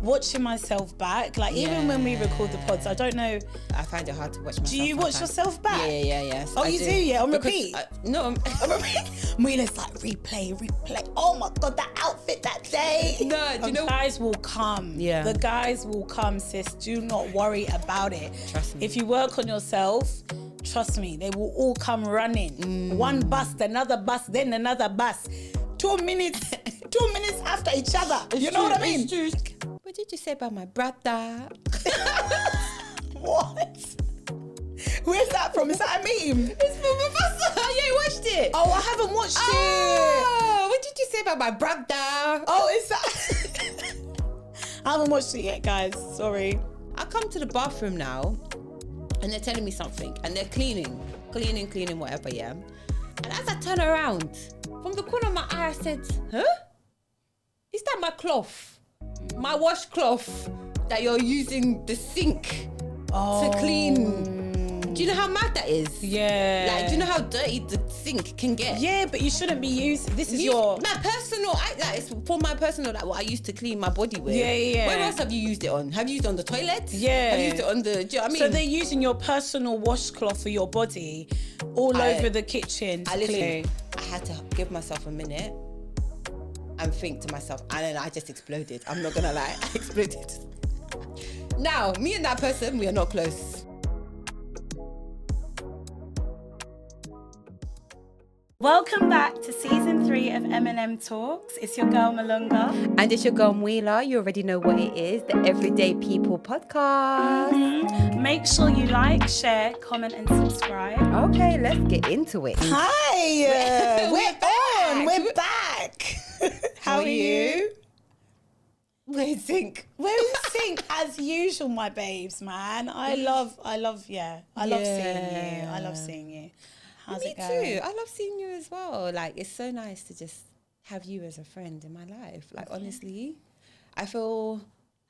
watching myself back. Like even when we record the pods, I don't know. I find it hard to watch myself. Do you watch yourself back? Yeah. Oh, you do? Yeah, on repeat? No, on repeat. Mina's like, replay. Oh my God, that outfit that day. No, do you know? The guys will come. Yeah. The guys will come, sis. Do not worry about it. Trust me. If you work on yourself, trust me, they will all come running. One bus, another bus, then another bus. 2 minutes after each other. You know what I mean? What did you say about my brother? What? Where's that from? Is that a meme? It's from Mufasa. Yeah, you watched it. Oh, I haven't watched it. Oh, what did you say about my brother? Oh, is that? I haven't watched it yet, guys. Sorry. I come to the bathroom now, and they're telling me something, and they're cleaning, whatever, yeah. And as I turn around, from the corner of my eye, I said, huh? Is that my cloth? My washcloth that you're using the sink to clean? Do you know how mad that is? Yeah. Like, do you know how dirty the sink can get? Yeah, but you shouldn't be using. This is my personal. It's for my personal. Like what I used to clean my body with. Yeah. Where else have you used it on? Have you used it on the toilet? Yeah. Have you used it on the? Do you know what I mean? So they're using your personal washcloth for your body all over the kitchen. I had to give myself a minute and think to myself, and then I just exploded. I'm not gonna lie, I exploded. Now, me and that person, we are not close. Welcome back to season 3 of MNM Talks. It's your girl Malunga. And it's your girl Mwila. You already know what it is, the Everyday People podcast. Make sure you like, share, comment and subscribe. Okay, let's get into it. Hi, we're back. How are you? We're in sync. We're in sync as usual, my babes, man. I love seeing you. I love seeing you. How's it going? Me too. I love seeing you as well. Like, it's so nice to just have you as a friend in my life. Like, honestly, I feel,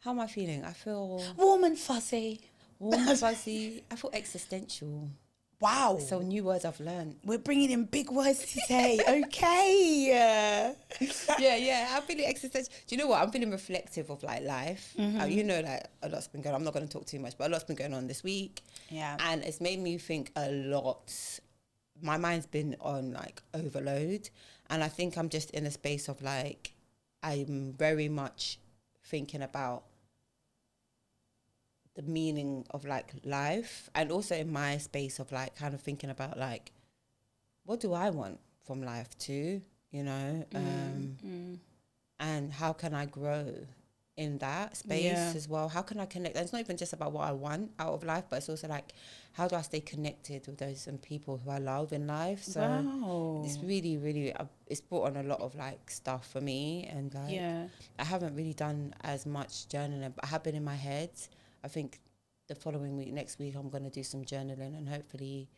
how am I feeling? I feel warm and fuzzy. I feel existential. Wow. So new words I've learned. We're bringing in big words today. Okay. Yeah. I'm feeling existential. Do you know what? I'm feeling reflective of like life. You know, like a lot's been going on. I'm not going to talk too much, but a lot's been going on this week. Yeah. And it's made me think a lot. My mind's been on like overload. And I think I'm just in a space of like, I'm very much thinking about the meaning of like life, and also in my space of like kind of thinking about like, what do I want from life too, you know? And how can I grow in that space as well? How can I connect? And it's not even just about what I want out of life, but it's also like, how do I stay connected with those people who I love in life? So it's really, really, it's brought on a lot of like stuff for me. And like, I haven't really done as much journaling, but I have been in my head. I think the following week, next week, I'm going to do some journaling and hopefully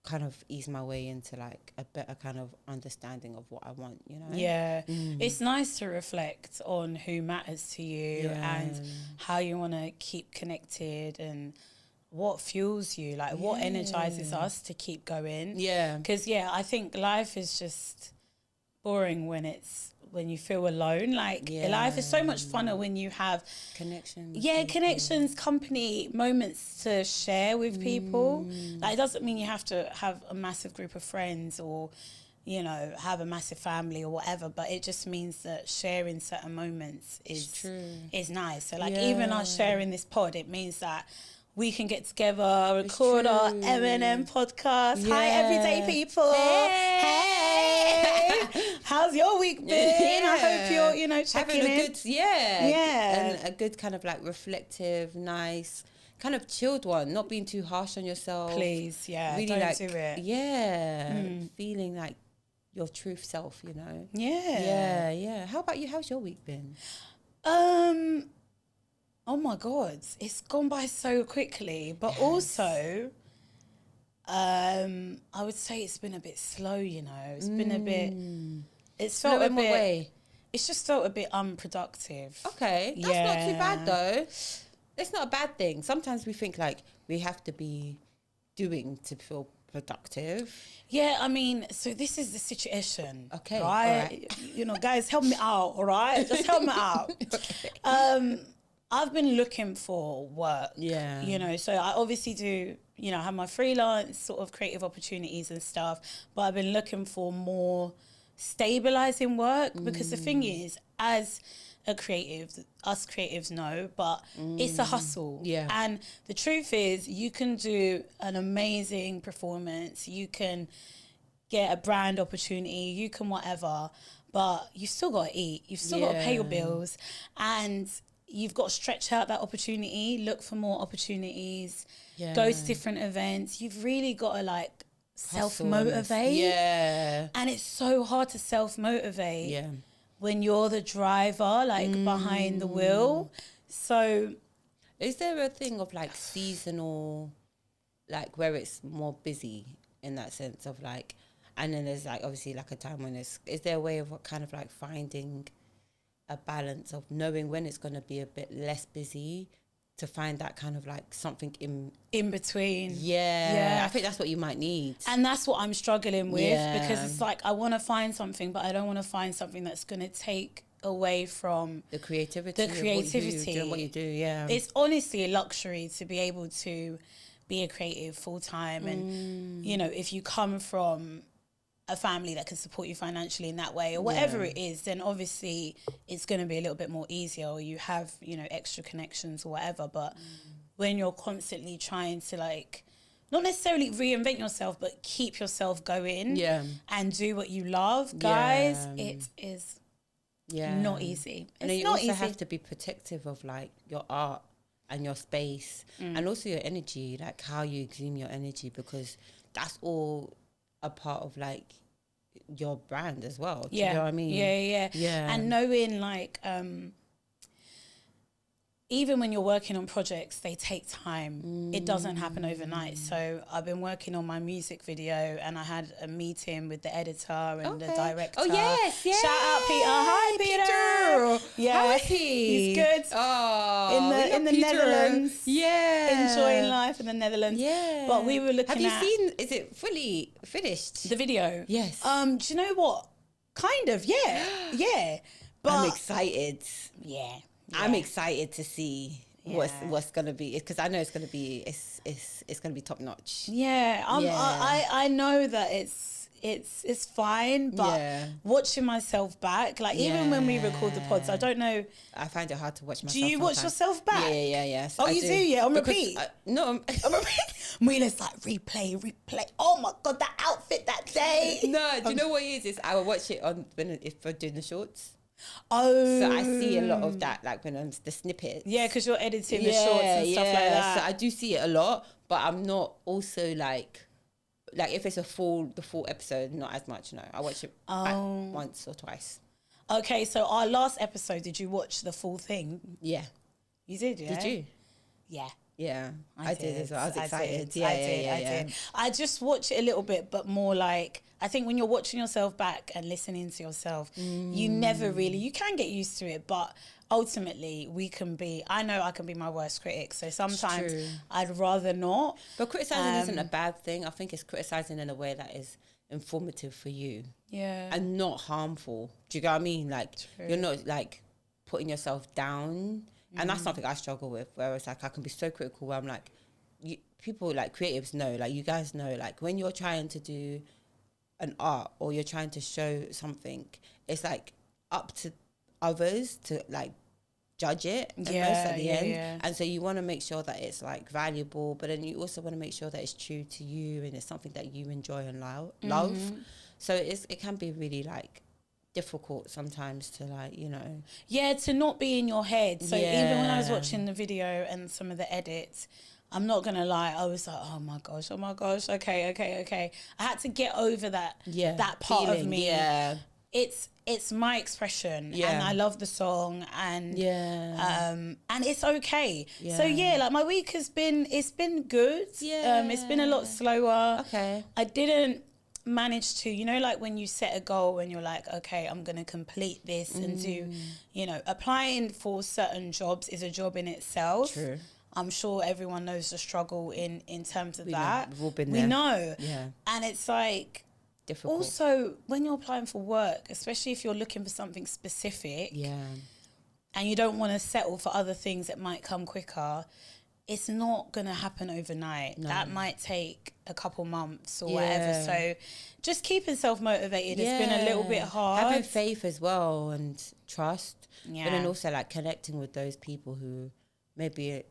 kind of ease my way into like a better kind of understanding of what I want, you know? Yeah. It's nice to reflect on who matters to you and how you want to keep connected and what fuels you, like what energizes us to keep going. Yeah. Because, I think life is just boring when you feel alone. Like life is so much funner when you have connections, company, moments to share with people. Like, it doesn't mean you have to have a massive group of friends or, you know, have a massive family or whatever, but it just means that sharing certain moments is nice. So like even us sharing this pod, it means that we can get together, record our MNM podcast. Hi, everyday people. Hey. How's your week been? I hope you're, you know, checking having a in. good, and a good kind of like reflective, nice, kind of chilled one. Not being too harsh on yourself. Please, really don't like, do it. Feeling like your truth self, you know. Yeah. How about you? How's your week been? Oh my God, it's gone by so quickly, but also, I would say it's been a bit slow, you know. It's been a bit, it's felt a bit, way? It's just felt a bit unproductive. Okay, that's not too bad though. It's not a bad thing. Sometimes we think like we have to be doing to feel productive. Yeah, I mean, so this is the situation. Okay, right? You know, guys, help me out, all right? Just help me out. I've been looking for work. Yeah. You know, so I obviously do, you know, have my freelance sort of creative opportunities and stuff, but I've been looking for more stabilizing work because the thing is, as a creative, us creatives know, but it's a hustle. Yeah. And the truth is, you can do an amazing performance, you can get a brand opportunity, you can whatever, but you've still got to eat, you've still got to pay your bills, and you've got to stretch out that opportunity, look for more opportunities, go to different events. You've really got to like self-motivate. Yeah. And it's so hard to self-motivate when you're the driver, like behind the wheel. So is there a thing of like seasonal, like where it's more busy in that sense of like, and then there's like obviously like a time when is there a way of what kind of like finding a balance of knowing when it's going to be a bit less busy to find that kind of like something in between? Yeah, I think that's what you might need. And that's what I'm struggling with because it's like I want to find something, but I don't want to find something that's going to take away from the creativity of what you do. Yeah, it's honestly a luxury to be able to be a creative full time. And you know, if you come from a family that can support you financially in that way or whatever it is, then obviously it's going to be a little bit more easier, or you have, you know, extra connections or whatever. But when you're constantly trying to like not necessarily reinvent yourself, but keep yourself going and do what you love, guys, it is not easy. And then you also have to be protective of like your art and your space and also your energy, like how you exhume your energy, because that's all a part of like your brand as well. Do you know what I mean? Yeah. And knowing like even when you're working on projects, they take time. It doesn't happen overnight. So I've been working on my music video and I had a meeting with the editor and the director. Oh, yes. Shout out Peter. Hi, Peter. Yeah. How is he? He's good. Oh, in the Netherlands. Yeah. Enjoying life in the Netherlands. Yeah. But we were looking at... Have you seen, is it fully finished? The video? Yes. Do you know what? Kind of, yeah. Yeah. But I'm excited. Yeah. I'm excited to see what's gonna be, because I know it's gonna be it's gonna be top notch. Yeah, I know that it's fine, but watching myself back, like even when we record the pods, I don't know. I find it hard to watch myself. Do you watch yourself back? Yeah. Oh, you do? Yeah, on repeat. No, on repeat. Mila's like replay. Oh my god, that outfit that day. No, do you know what it is? I will watch it on if we're doing the shorts. Oh, so I see a lot of that, like when I'm the snippets. Yeah, because you're editing the shorts and stuff like that. So I do see it a lot, but I'm not also like if it's the full episode, not as much. No, I watch it once or twice. Okay, so our last episode, did you watch the full thing? Yeah, you did. Yeah, did you? Yeah. Yeah, I did as well. I was excited. I did. I just watch it a little bit, but more like, I think when you're watching yourself back and listening to yourself, you never really, you can get used to it, but ultimately I know I can be my worst critic. So sometimes I'd rather not. But criticizing isn't a bad thing. I think it's criticizing in a way that is informative for you. Yeah. And not harmful. Do you get what I mean? Like, you're not like putting yourself down. And that's something I struggle with, where it's like I can be so critical where I'm like, people like creatives know, like you guys know, like when you're trying to do an art or you're trying to show something, it's like up to others to like judge it at the end. Yeah. And so you want to make sure that it's like valuable, but then you also want to make sure that it's true to you and it's something that you enjoy and love. So it can be really like difficult sometimes to like, you know, to not be in your head. So even when I was watching the video and some of the edits, I'm not gonna lie, I was like, oh my gosh, okay. I had to get over that part feeling, of me. It's my expression, and I love the song, and and it's okay. So like my week it's been good. It's been a lot slower. I didn't manage to, you know, like when you set a goal and you're like, okay, I'm gonna complete this and do, you know, applying for certain jobs is a job in itself. True. I'm sure everyone knows the struggle in terms of that. We've all been there. We know. Yeah. And it's like difficult. Also, when you're applying for work, especially if you're looking for something specific, and you don't want to settle for other things that might come quicker, it's not going to happen overnight. No. That might take a couple months or whatever. So just keeping self-motivated. It's been a little bit hard. Having faith as well and trust. Yeah. But then also like connecting with those people who maybe,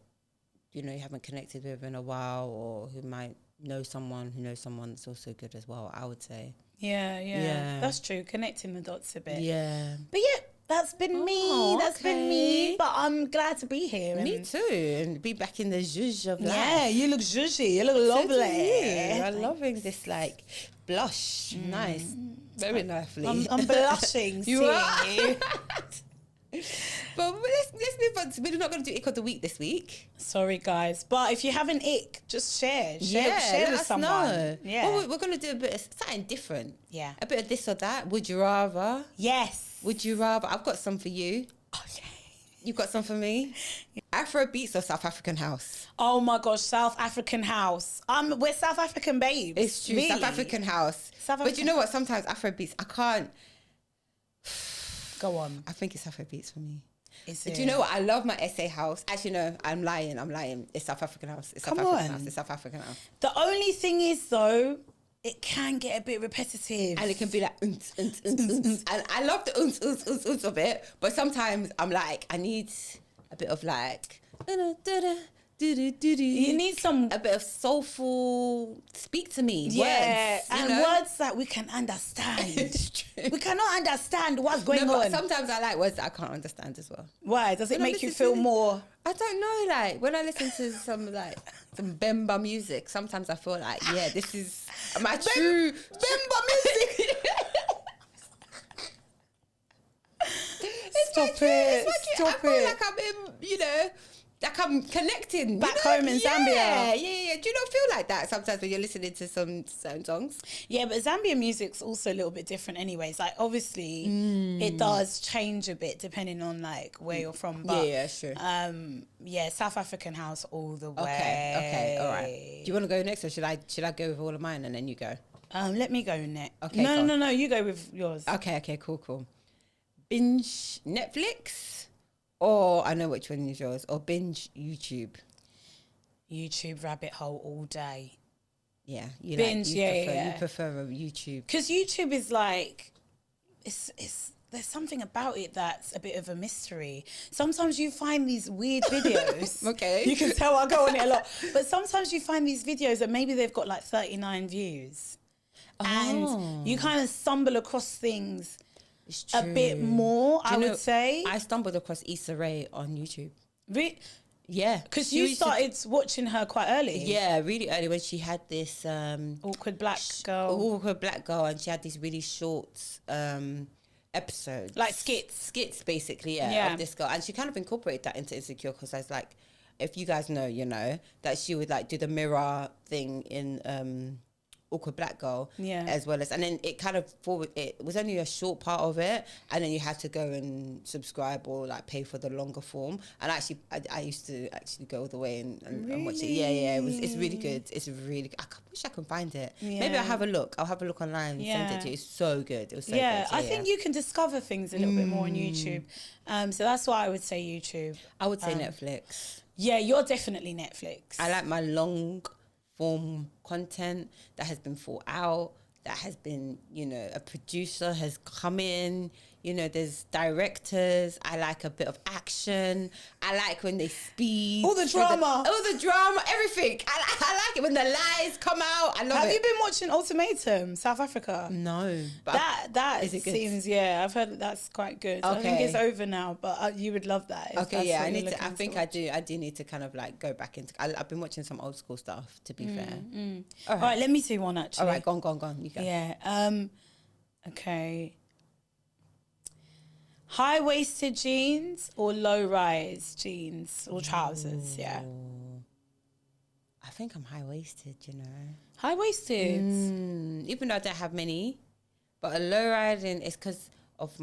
you know, you haven't connected with in a while, or who might know someone who knows someone that's also good as well, I would say. Yeah. That's true. Connecting the dots a bit. Yeah. But yeah, that's been me. That's been me. But I'm glad to be here. Me too. And be back in the zhuzh of life. Yeah, you look zhuzhy. You look lovely. I'm loving this like blush. Nice. Very nicely. I'm blushing seeing you. But let's move on. We're not going to do ick of the week this week. Sorry, guys. But if you have an ick, just share let with us someone. Know. Yeah. Well, we're going to do a bit of something different. Yeah. A bit of this or that. Would you rather? Yes. Would you rather? I've got some for you. Okay. You've got some for me? Afro beats or South African house? Oh my gosh, South African house. We're South African babes. It's true. Really? South African house. But you know what? Sometimes Afro beats, I can't. Go on. I think it's Afro beats for me. Is it? Do you know what? I love my SA house. Actually, no, I'm lying. It's South African house. It's South African house. It's South African house. The only thing is, though, it can get a bit repetitive. And it can be like, And I love the of it. But sometimes I'm like, I need a bit of like, you need a bit of soulful, speak to me words, words that we can understand. We cannot understand what's going on. Sometimes I like words that I can't understand as well. Why? Does it make you feel more? I don't know. Like when I listen to some Bemba music, sometimes I feel like, this is my true Bemba music. Stop it. I feel like I'm in, like I'm connecting back home in Zambia. Yeah. Do you not feel like that sometimes when you're listening to some certain songs? Yeah, but Zambian music's also a little bit different anyways. Like obviously it does change a bit depending on like where you're from. But sure. South African house all the way. Okay, all right. Do you want to go next, or should I go with all of mine and then you go? Let me go next. Okay. No, you go with yours. Okay, cool. Binge Netflix. Or I know which one is yours. Or binge YouTube. YouTube rabbit hole all day. Yeah, you prefer a YouTube because YouTube is like it's there's something about it that's a bit of a mystery. Sometimes you find these weird videos. Okay, you can tell I go on it a lot. But sometimes you find these videos that maybe they've got like 39 views, and you kind of stumble across things. A bit more, I would say. I stumbled across Issa Rae on YouTube. Yeah. Because you started watching her quite early. Yeah, really early when she had this... Awkward black girl. And she had these really short episodes. Like skits. Skits, basically, of this girl. And she kind of incorporated that into Insecure because I was like, if you guys know, you know, that she would like do the mirror thing in... Awkward Black Girl, as well as, and then it kind of it was only a short part of it, and then you had to go and subscribe or like pay for the longer form. And actually, I used to actually go all the way and watch it. It's really good. It's really. I wish I could find it. Yeah. Maybe I'll have a look. I'll have a look online. Send it to you. It's so good. It was so good. I think you can discover things a little bit more on YouTube. So that's why I would say YouTube. I would say Netflix. Yeah, you're definitely Netflix. I like my long form content that has been thought out, that has been, a producer has come in, there's directors. I like a bit of action. I like when they speed. All the drama, everything. I like it when the lies come out. I love it. Have you been watching Ultimatum, South Africa? No. But that is it good? Seems, I've heard that's quite good. Okay. I think it's over now, but you would love that. Okay, yeah, I do need to kind of like go back into, I've been watching some old school stuff, to be fair. All right, let me see one actually. All right, go on, you go. Yeah, okay. High-waisted jeans or low-rise jeans or trousers? Ooh. Yeah. I think I'm high-waisted, High-waisted? Even though I don't have many. But a low-riding is because of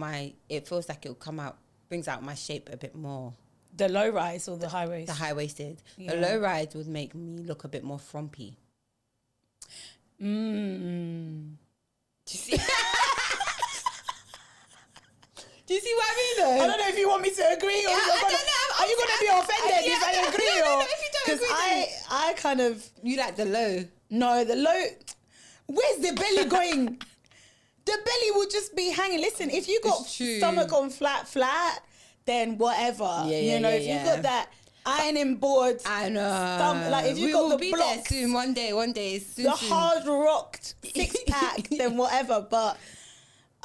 it feels like it'll come out, brings out my shape a bit more. The low-rise or the high-waist? The high-waisted. Yeah. The low-rise would make me look a bit more frumpy. Do you see? Do you see what I mean though? I don't know if you want me to agree or are you going to be offended if I agree no, if you don't agree, I kind of... You like the low? No, the low... Where's the belly going? The belly will just be hanging. Listen, if you got stomach on flat, then whatever. You know, if you got that ironing board... I know. Like if you got the blocks... Soon, one day, soon. Hard rocked six-pack, then whatever. But...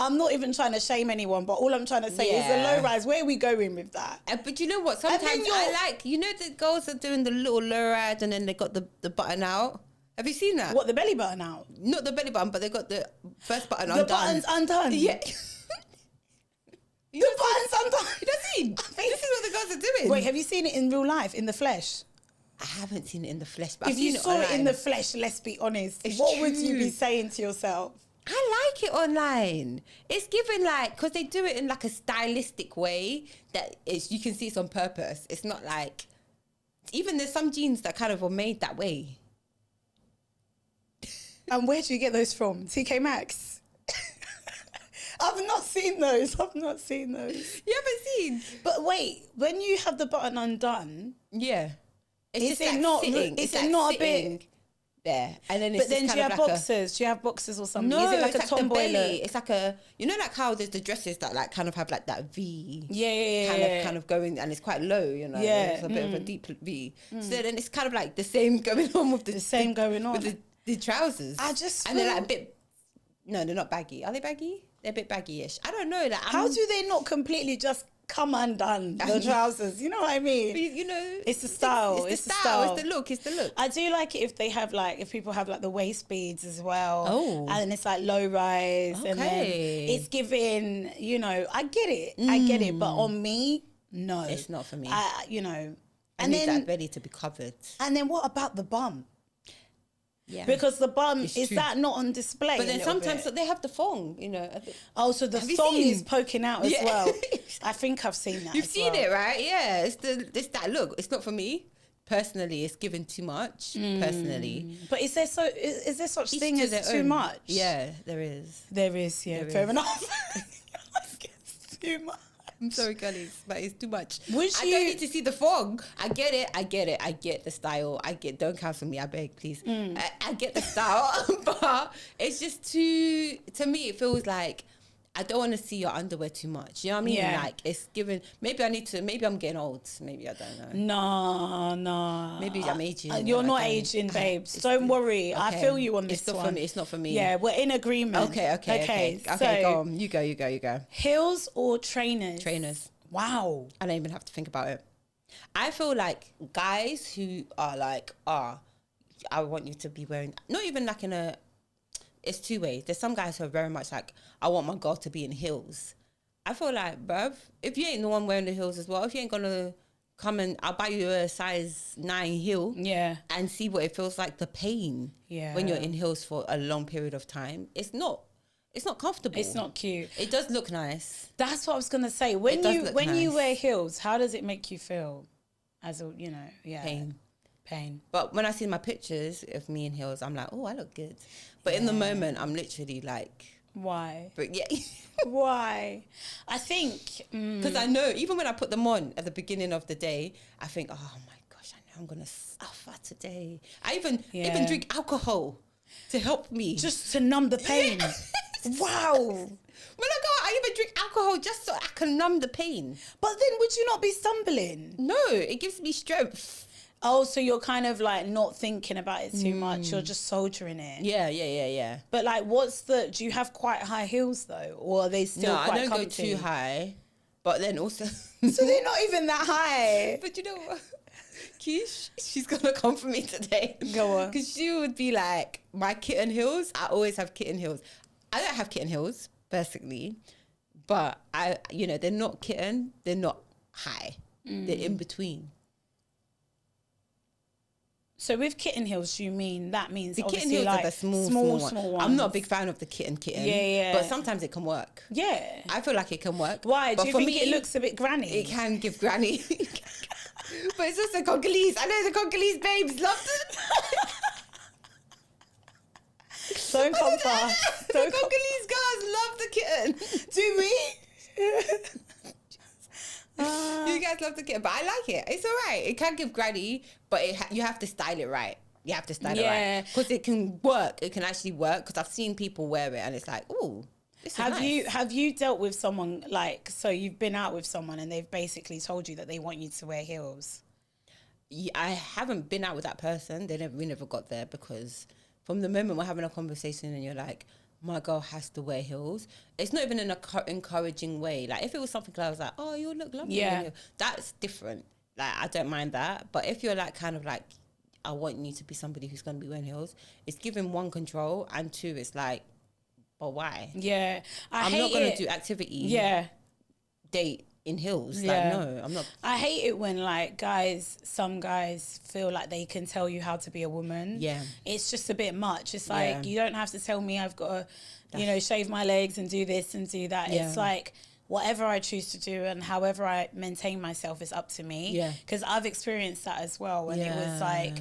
I'm not even trying to shame anyone, but all I'm trying to say is the low rise. Where are we going with that? But you know what? Sometimes I like, you know, the girls are doing the little low rise and then they got the button out. Have you seen that? What, the belly button out? Not the belly button, but they got the first button undone. The button's undone? Yeah. The button's undone? You don't see? This is what the girls are doing. Wait, have you seen it in real life, in the flesh? I haven't seen it in the flesh, but if you saw it in the flesh, let's be honest, what would you be saying to yourself? I like it online. It's given like, because they do it in like a stylistic way that is, you can see it's on purpose. It's not like, even there's some jeans that kind of were made that way. And where do you get those from? TK Maxx? I've not seen those. You haven't seen? But wait, when you have the button undone... Yeah. Is it not a bit... there, and then it's but then do you have boxers? Do you have boxers or something? No, is it like it's a like tomboy look? It's like a, you know, like how there's the dresses that like kind of have like that V, kind of going, and it's quite low, you know, it's a bit of a deep V. So then it's kind of like the same going on with with the trousers. And they're like a bit. No, they're not baggy. Are they baggy? They're a bit baggy-ish. I don't know. Like, how do they not completely just come undone the trousers? You know what I mean? You know, it's the style. It's the style. It's the look. I do like it if they have like, if people have like the waist beads as well. Oh. And it's like low rise. Okay. And then it's giving, you know, I get it. But on me, no. It's not for me. You know. I need that belly to be covered. And then what about the bum? Yeah. Because the bum, is that not on display? But then sometimes they have the thong, you know. Oh, so the thong is poking out as well. I think I've seen that. You've seen it, right? Yeah. It's that look. It's not for me. Personally, it's given too much. Personally. But is there such thing as too much? Yeah, there is. There is, yeah. Fair enough. It's too much. I'm sorry, girlies, but it's too much. I don't need to see the fog. I get it. I get the style. Don't cancel me, I beg, please. I get the style, but it's just too, to me, it feels like I don't want to see your underwear too much. You know what I mean? Yeah. Like, it's given, maybe I'm getting old. Maybe I don't know. No. Maybe I'm aging. You're not aging, babes. Don't worry. Okay. I feel you on this one. It's not for me. Yeah, we're in agreement. Okay, so, go on. You go. Heels or trainers? Trainers. Wow. I don't even have to think about it. I feel like guys who are like, I want you to be wearing, not even like in a, it's two ways. There's some guys who are very much like, I want my girl to be in heels. I feel like, bruv, if you ain't the one wearing the heels as well, if you ain't gonna come and I'll buy you a size 9 heel, and see what it feels like, the pain when you're in heels for a long period of time. It's not comfortable. It's not cute. It does look nice. That's what I was gonna say. When you wear heels, how does it make you feel? As a, you know, pain. But when I see my pictures of me in heels, I'm like, oh, I look good. But in the moment, I'm literally like, why? But yeah. Why? I think because I know even when I put them on at the beginning of the day, I think, oh my gosh, I know I'm gonna suffer today. I even drink alcohol to help me, just to numb the pain. Wow. When I go out, I even drink alcohol just so I can numb the pain. But then would you not be stumbling? No, it gives me strength. Oh, so you're kind of like not thinking about it too much. You're just soldiering it. Yeah. But like, do you have quite high heels though? Or are they still quite I don't comfy? go too high. But then also... So they're not even that high. But you know what? Keish, she's going to come for me today. Go on. Because she would be like, my kitten heels, I always have kitten heels. I don't have kitten heels, basically. But, they're not kitten. They're not high. They're in between. So with kitten heels, you mean that means the obviously kitten heels like are the small ones. ones. I'm not a big fan of the kitten. Yeah. But sometimes it can work. Yeah. I feel like it can work. Why? Do you think it looks a bit granny? It can give granny. But it's also Congolese. I know the Congolese babes love it. Don't come fast. The Congolese girls love the kitten. Do we? You guys love the kit, but I like it. It's all right. It can give granny, but you have to style it right. You have to style it right. Because it can work. It can actually work. Because I've seen people wear it and it's like, ooh, this is nice. Have you dealt with someone like, so you've been out with someone and they've basically told you that they want you to wear heels? Yeah, I haven't been out with that person. We never got there, because from the moment we're having a conversation and you're like, my girl has to wear heels, it's not even in an encouraging way. Like, if it was something like I was like, oh, you look lovely, that's different. Like, I don't mind that. But if you're like, kind of like, I want you to be somebody who's going to be wearing heels, it's giving one, control, and two, it's like, but why? Yeah, I'm not going to do activity, date in heels. Like, no, I'm not. I hate it when like some guys feel like they can tell you how to be a woman. Yeah, it's just a bit much. It's like, you don't have to tell me I've got to, shave my legs and do this and do that. It's like, whatever I choose to do and however I maintain myself is up to me. Yeah, because I've experienced that as well. And it was like,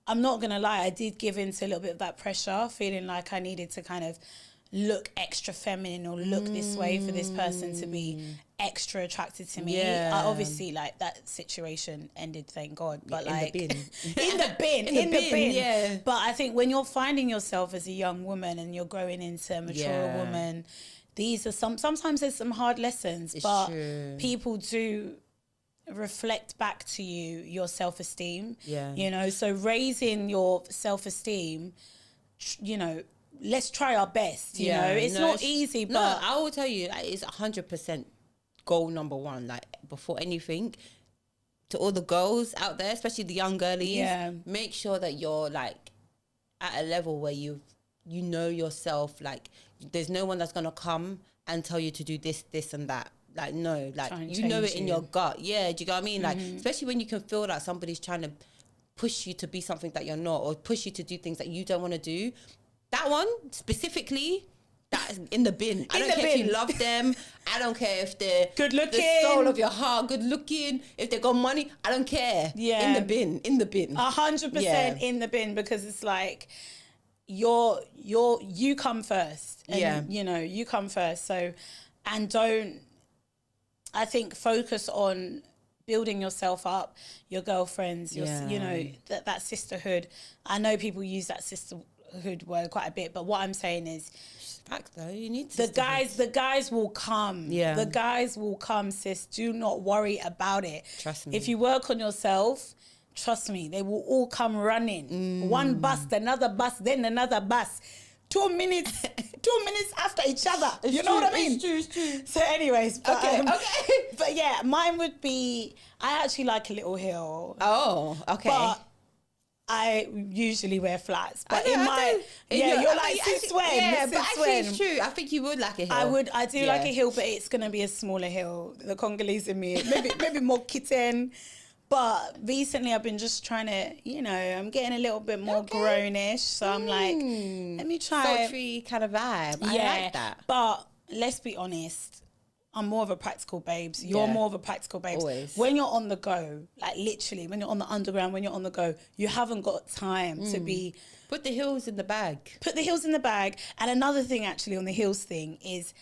I'm not gonna lie, I did give in to a little bit of that pressure, feeling like I needed to kind of look extra feminine or look this way for this person to be extra attracted to me. Obviously, like, that situation ended, thank God, but like in the bin. Yeah. But I think when you're finding yourself as a young woman and you're growing into a mature woman, these are sometimes there's some hard lessons, but people do reflect back to you your self-esteem. So raising your self-esteem, let's try our best. It's not easy, but I will tell you, it's 100% goal number one. Like, before anything, to all the girls out there, especially the young girlies, make sure that you're like at a level where you know yourself. Like, there's no one that's gonna come and tell you to do this and that. Like, no, like, you know it in your gut. Yeah, do you know what I mean? Like, especially when you can feel like somebody's trying to push you to be something that you're not, or push you to do things that you don't want to do. That one specifically, that's in the bin. I don't care if you love them. I don't care if they're good looking, the soul of your heart, good looking. If they got money, I don't care. Yeah, in the bin. 100% in the bin, because it's like you come first. And, you come first. So, and don't, I think, focus on building yourself up, your girlfriends, that sisterhood. I know people use that sisterhood word quite a bit, but what I'm saying is, fact though, you need the guys will come. The guys will come, sis. Do not worry about it. Trust me. If you work on yourself, trust me, they will all come running. One bus, another bus, then another bus. 2 minutes after each other. You know what I mean? It's true. So anyways, but, okay. But yeah, mine would be, I actually like a little heel. Oh, okay. But I usually wear flats, but you're like since when? Yeah, but actually it's true. I think you would like a heel. I do like a heel, but it's gonna be a smaller heel. The Congolese in me, maybe more kitten. But recently I've been just trying to, I'm getting a little bit more grownish. So I'm like, let me try sultry kind of vibe. I like that. But let's be honest, I'm more of a practical babes. You're more of a practical babes. Always. When you're on the go, like literally, when you're on the underground, when you're on the go, you haven't got time to be... Put the heels in the bag. Put the heels in the bag. And another thing actually on the heels thing is,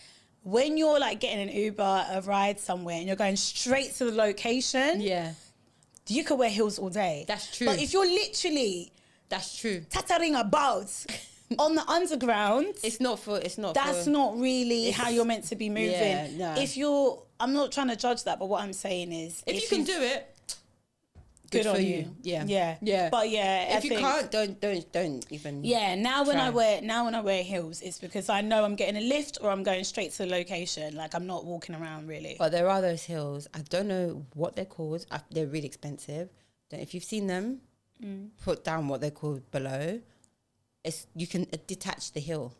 when you're like getting an Uber, a ride somewhere, and you're going straight to the location... Yeah. You could wear heels all day. That's true. But if you're literally... That's true. Tattering about on the underground... That's not really how you're meant to be moving. Yeah, no. I'm not trying to judge that, but what I'm saying is... If you can do it... Good on you. Yeah. But yeah, if you can't, don't even. Yeah. Now when I wear heels, it's because I know I'm getting a lift or I'm going straight to the location. Like, I'm not walking around really. But there are those heels. I don't know what they're called. They're really expensive. If you've seen them, put down what they're called below. You can detach the heel.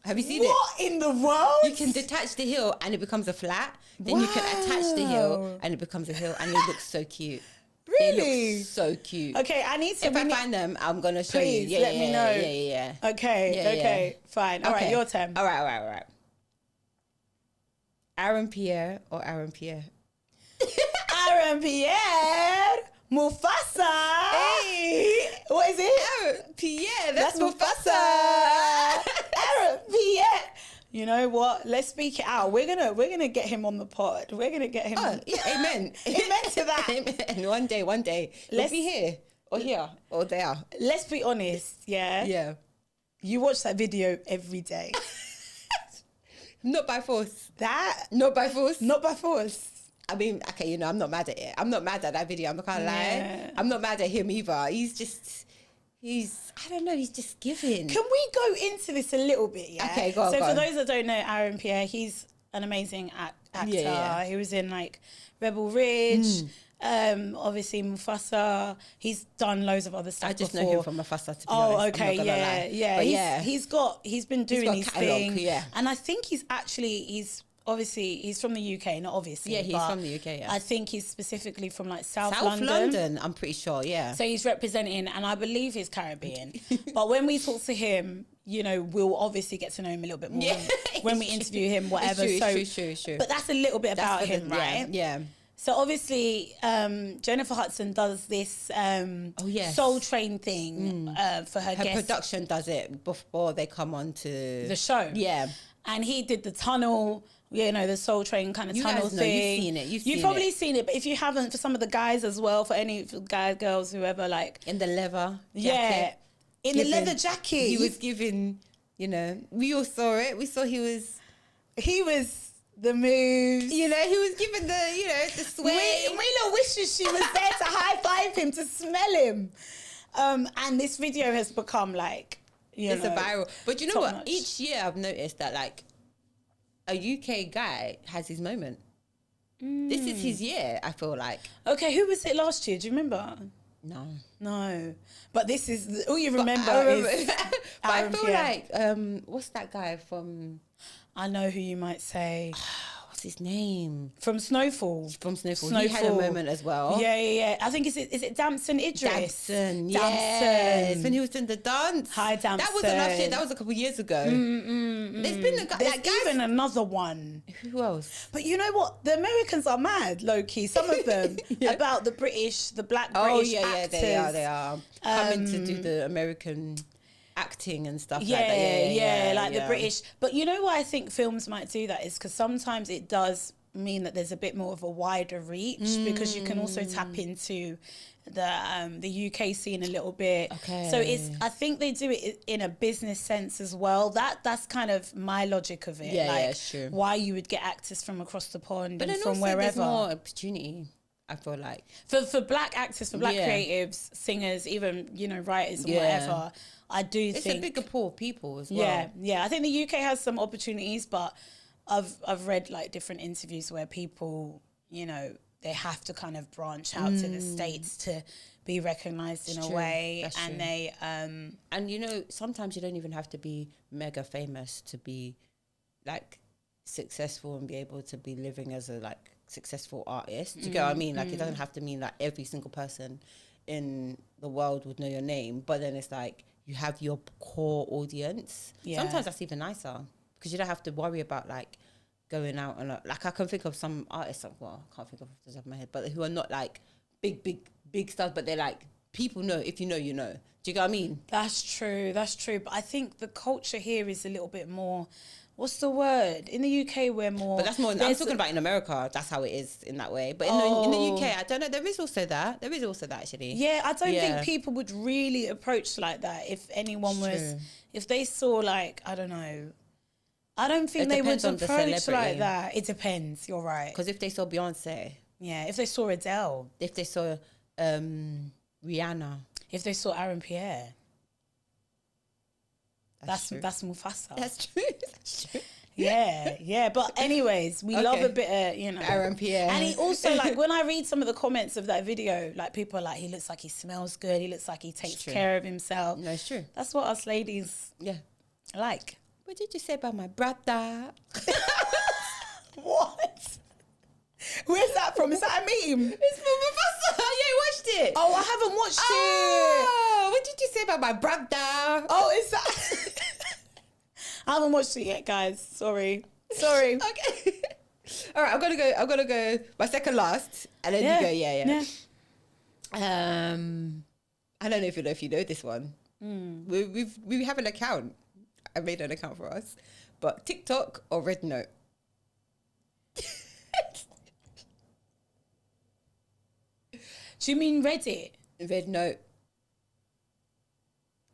Have you seen it? What in the world? You can detach the heel and it becomes a flat. Then you can attach the heel and it becomes a heel, and it looks so cute. Really? It looks so cute. Okay, I need to... If I find them, I'm going to show you. Please, let me know. Yeah. Okay, fine. All right, your turn. All right. Aaron Pierre or Aaron Pierre? Aaron Pierre Mufasa. Hey. What is it? Aaron Pierre. That's Mufasa. Aaron Pierre. You know what? Let's speak it out. We're gonna get him on the pod. We're gonna get him. Oh, yeah, amen. Amen to that. Amen. One day, let's be here or here or there. Let's be honest. Yeah. Yeah. You watch that video every day. Not by force. Not by force. I mean, okay, you know, I'm not mad at it. I'm not mad at that video. I'm not gonna lie. I'm not mad at him either. I don't know, he's just giving. Can we go into this a little bit? Yeah. Okay, go on. So for those that don't know Aaron Pierre, he's an amazing actor. Yeah. He was in like Rebel Ridge, obviously Mufasa. He's done loads of other stuff. I just before. know him from Mufasa, to be honest. Oh, okay, yeah. He's been doing his catalog, thing. yeah. And I think he's obviously he's from the UK, not obviously. Yeah, he's from the UK, yeah. I think he's specifically from like South London. London. I'm pretty sure, yeah. So he's representing, and I believe he's Caribbean. But when we talk to him, you know, we'll obviously get to know him a little bit more when we interview him, whatever. It's true. But that's a little bit about him, right? Yeah. So obviously, Jennifer Hudson does this Soul Train thing for her guests. Her production does it before they come on to the show. Yeah. And he did the tunnel, you know, the Soul Train kind of tunnel thing. You've seen it. You've probably seen it, but if you haven't, for some of the guys as well, for any guys, girls, whoever, like in the leather jacket. Yeah, in the leather jacket. He was giving, you know, we all saw it. We saw he was the moves. You know, he was giving the sway. Wheeler wishes she was there to high five him, to smell him. And this video has become like, it's a viral. But you know what? Much. Each year I've noticed that like a UK guy has his moment. This is his year, I feel like. Okay, who was it last year? Do you remember? No. But this is all you remember. Is but I feel like what's that guy from? I know who you might say. What's his name? From Snowfall. He had a moment as well. Yeah. I think is it Damson Idris? Damson, yes. When he was in the dance. Hi, Damson. That wasn't last year. That was a couple of years ago. There's been a guy. There's even another one. Who else? But you know what? The Americans are mad, low key. Some of them about the black British actors. They are coming to do the American acting and stuff like that. The British. But you know why I think films might do that is because sometimes it does mean that there's a bit more of a wider reach because you can also tap into the UK scene a little bit. Okay. So I think they do it in a business sense as well. That's kind of my logic of it. Yeah, it's true. Why you would get actors from across the pond but and then from also wherever. There's more opportunity, I feel like. For black actors, for black creatives, singers, even, you know, writers and whatever. I do think it's a bigger pool of people as well. Yeah. I think the UK has some opportunities, but I've read like different interviews where people, you know, they have to kind of branch out to the States to be recognised in a way. That's and true. they and you know, sometimes you don't even have to be mega famous to be like successful and be able to be living as a like successful artist. Do you get what I mean? Like it doesn't have to mean that every single person in the world would know your name, but then it's like you have your core audience. Sometimes that's even nicer because you don't have to worry about like going out and like I can think of some artists, well, I can't think of off the top of my head, but who are not like big stars, but they're like people know. If you know, you know. Do you get what I mean? That's true. But I think the culture here is a little bit more. What's the word? In the UK, we're more... But that's more... I'm talking about in America. That's how it is in that way. But in the UK, I don't know. There is also that, actually. Yeah, I don't think people would really approach like that if anyone was... If they saw, like, I don't know... I don't think they would approach like that. It depends. You're right. Because if they saw Beyonce... Yeah, if they saw Adele... If they saw Rihanna... If they saw Aaron Pierre... That's Mufasa. That's true. Yeah. But anyways, we love a bit of, you know, Aaron Pierre. And he also, like, when I read some of the comments of that video, like, people are like, he looks like he smells good. He looks like he takes care of himself. No, it's true. That's what us ladies like. What did you say about my brother? What? Where's that from? Is that a meme? It's from Mufasa. Yeah, you watched it. Oh, I haven't watched it. What did you say about my brother? Oh, is that... I haven't watched it yet, guys. Sorry. Okay. All right, I'm gonna go my second last, and then you go. Yeah. I don't know if you know this one. We have an account. I made an account for us. but TikTok or Red Note? Do you mean Reddit? Red Note.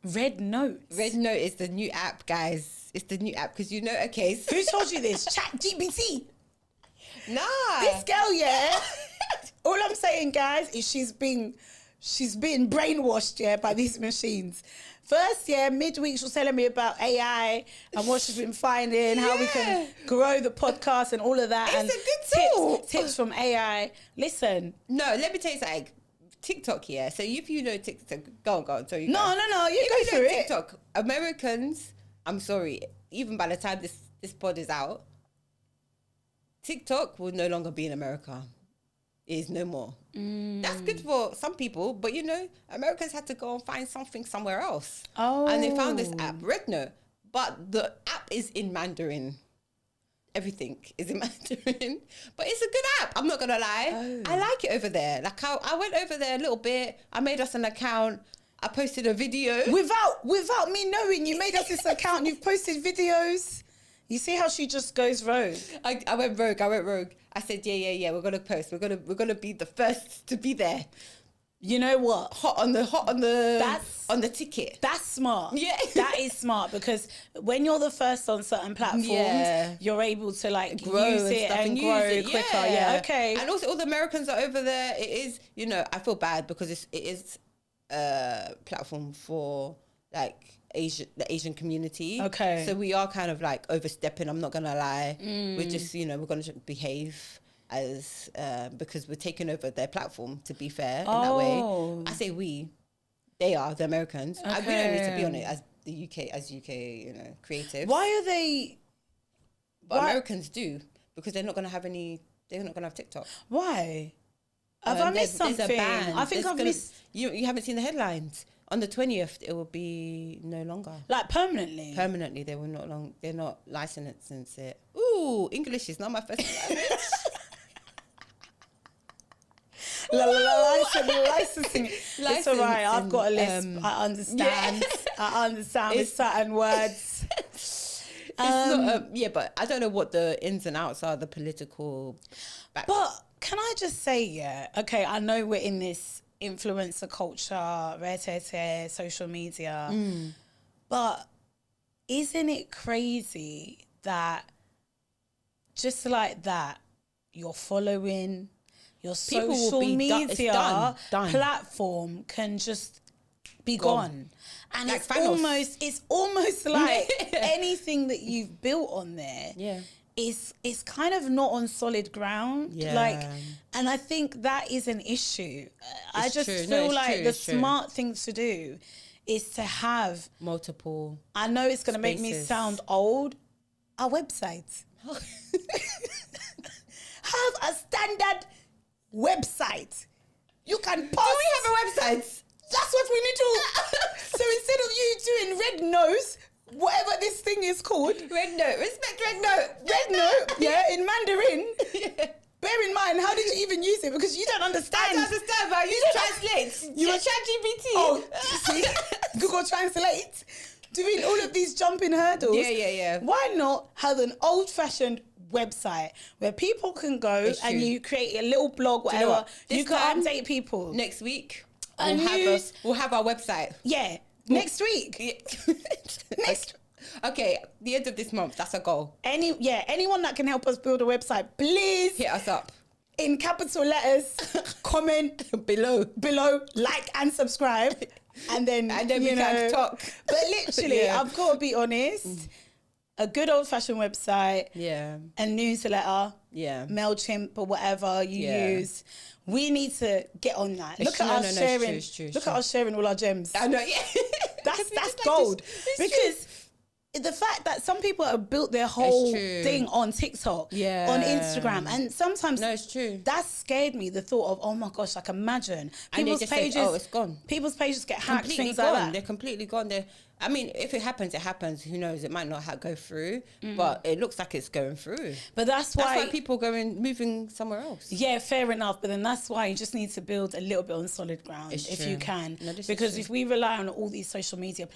Red Note. Red Note is the new app, guys. It's the new app because okay. So who told you this? ChatGPT. Nah. This girl, yeah. All I'm saying, guys, is she's being brainwashed, yeah, by these machines. First, yeah, midweek she was telling me about AI and what she's been finding, how we can grow the podcast and all of that. It's a good tool. Tips from AI. Listen. No, let me tell you something. TikTok, yeah. So if you know TikTok, go on. So you No, you go through it. TikTok, Americans, I'm sorry, even by the time this pod is out, TikTok will no longer be in America. It is no more. That's good for some people, but Americans had to go and find something somewhere else. Oh. And they found this app, Redno, but the app is in Mandarin. Everything is in Mandarin, but it's a good app. I'm not gonna lie. Oh. I like it over there. Like I went over there a little bit. I made us an account. I posted a video without me knowing. You made us this account. You've posted videos. You see how she just goes rogue. I went rogue. I said, yeah. We're gonna post. We're gonna be the first to be there. You know what? Hot on the ticket. That's smart. Yeah. That is smart because when you're the first on certain platforms, you're able to like grow use it and grow quicker. Yeah, okay. And also all the Americans are over there. It is, I feel bad because it is a platform for like the Asian community. Okay. So we are kind of like overstepping, I'm not gonna lie. We're just, we're gonna behave as because we're taking over their platform, to be fair, in that way. I say we, they are the Americans. Okay. We don't need to be on it as the UK, creatives. Why are they? But Americans do, because they're not gonna have TikTok. Why? Have I missed something? I think I've missed. You haven't seen the headlines. On the 20th, it will be no longer. Like permanently? Permanently, they will not they're not licensing it. Ooh, English is not my first language. Licensing. It's all right. I've got a list. I understand. I understand with certain words. It's not, but I don't know what the ins and outs are, the political But can I just say, okay, I know we're in this influencer culture, social media, but isn't it crazy that just like that, your following, your social media platform can just be gone. And like it's almost like anything that you've built on there is kind of not on solid ground. And I think that is an issue. I just feel like the smart thing to do is to have multiple. I know it's going to make me sound old. A website. Have a standard website. You can post. Do we have a website? That's what we need to. So instead of you doing Red Nose, whatever this thing is called. Red Note. Respect Red Note. Red Note, in Mandarin. Bear in mind, how did you even use it? Because you don't understand. I don't understand, but I use Translate. You ChatGPT. Oh, see? Google Translate. Doing all of these jumping hurdles. Yeah. Why not have an old-fashioned website where people can go and you create a little blog, whatever. You can update people. Next week, we'll have our website. Yeah. Next week. Okay, the end of this month, that's a goal. Anyone that can help us build a website, please hit us up. In capital letters, comment below, like and subscribe. And then we can talk. But literally, I've got to be honest, a good old-fashioned website, a newsletter, MailChimp or whatever you use. We need to get on that. Look at us sharing. Look at us sharing all our gems. I know, That's gold. Because the fact that some people have built their whole thing on TikTok, on Instagram, and sometimes it's true. That scared me. The thought of, oh my gosh, like imagine people's pages. It's gone. People's pages get hacked. Completely things gone. like that. They're completely gone. I mean, if it happens, it happens. Who knows? It might not go through, but it looks like it's going through. But that's why people moving somewhere else. Yeah, fair enough. But then that's why you just need to build a little bit on solid ground if you can. No, because if we rely on all these social media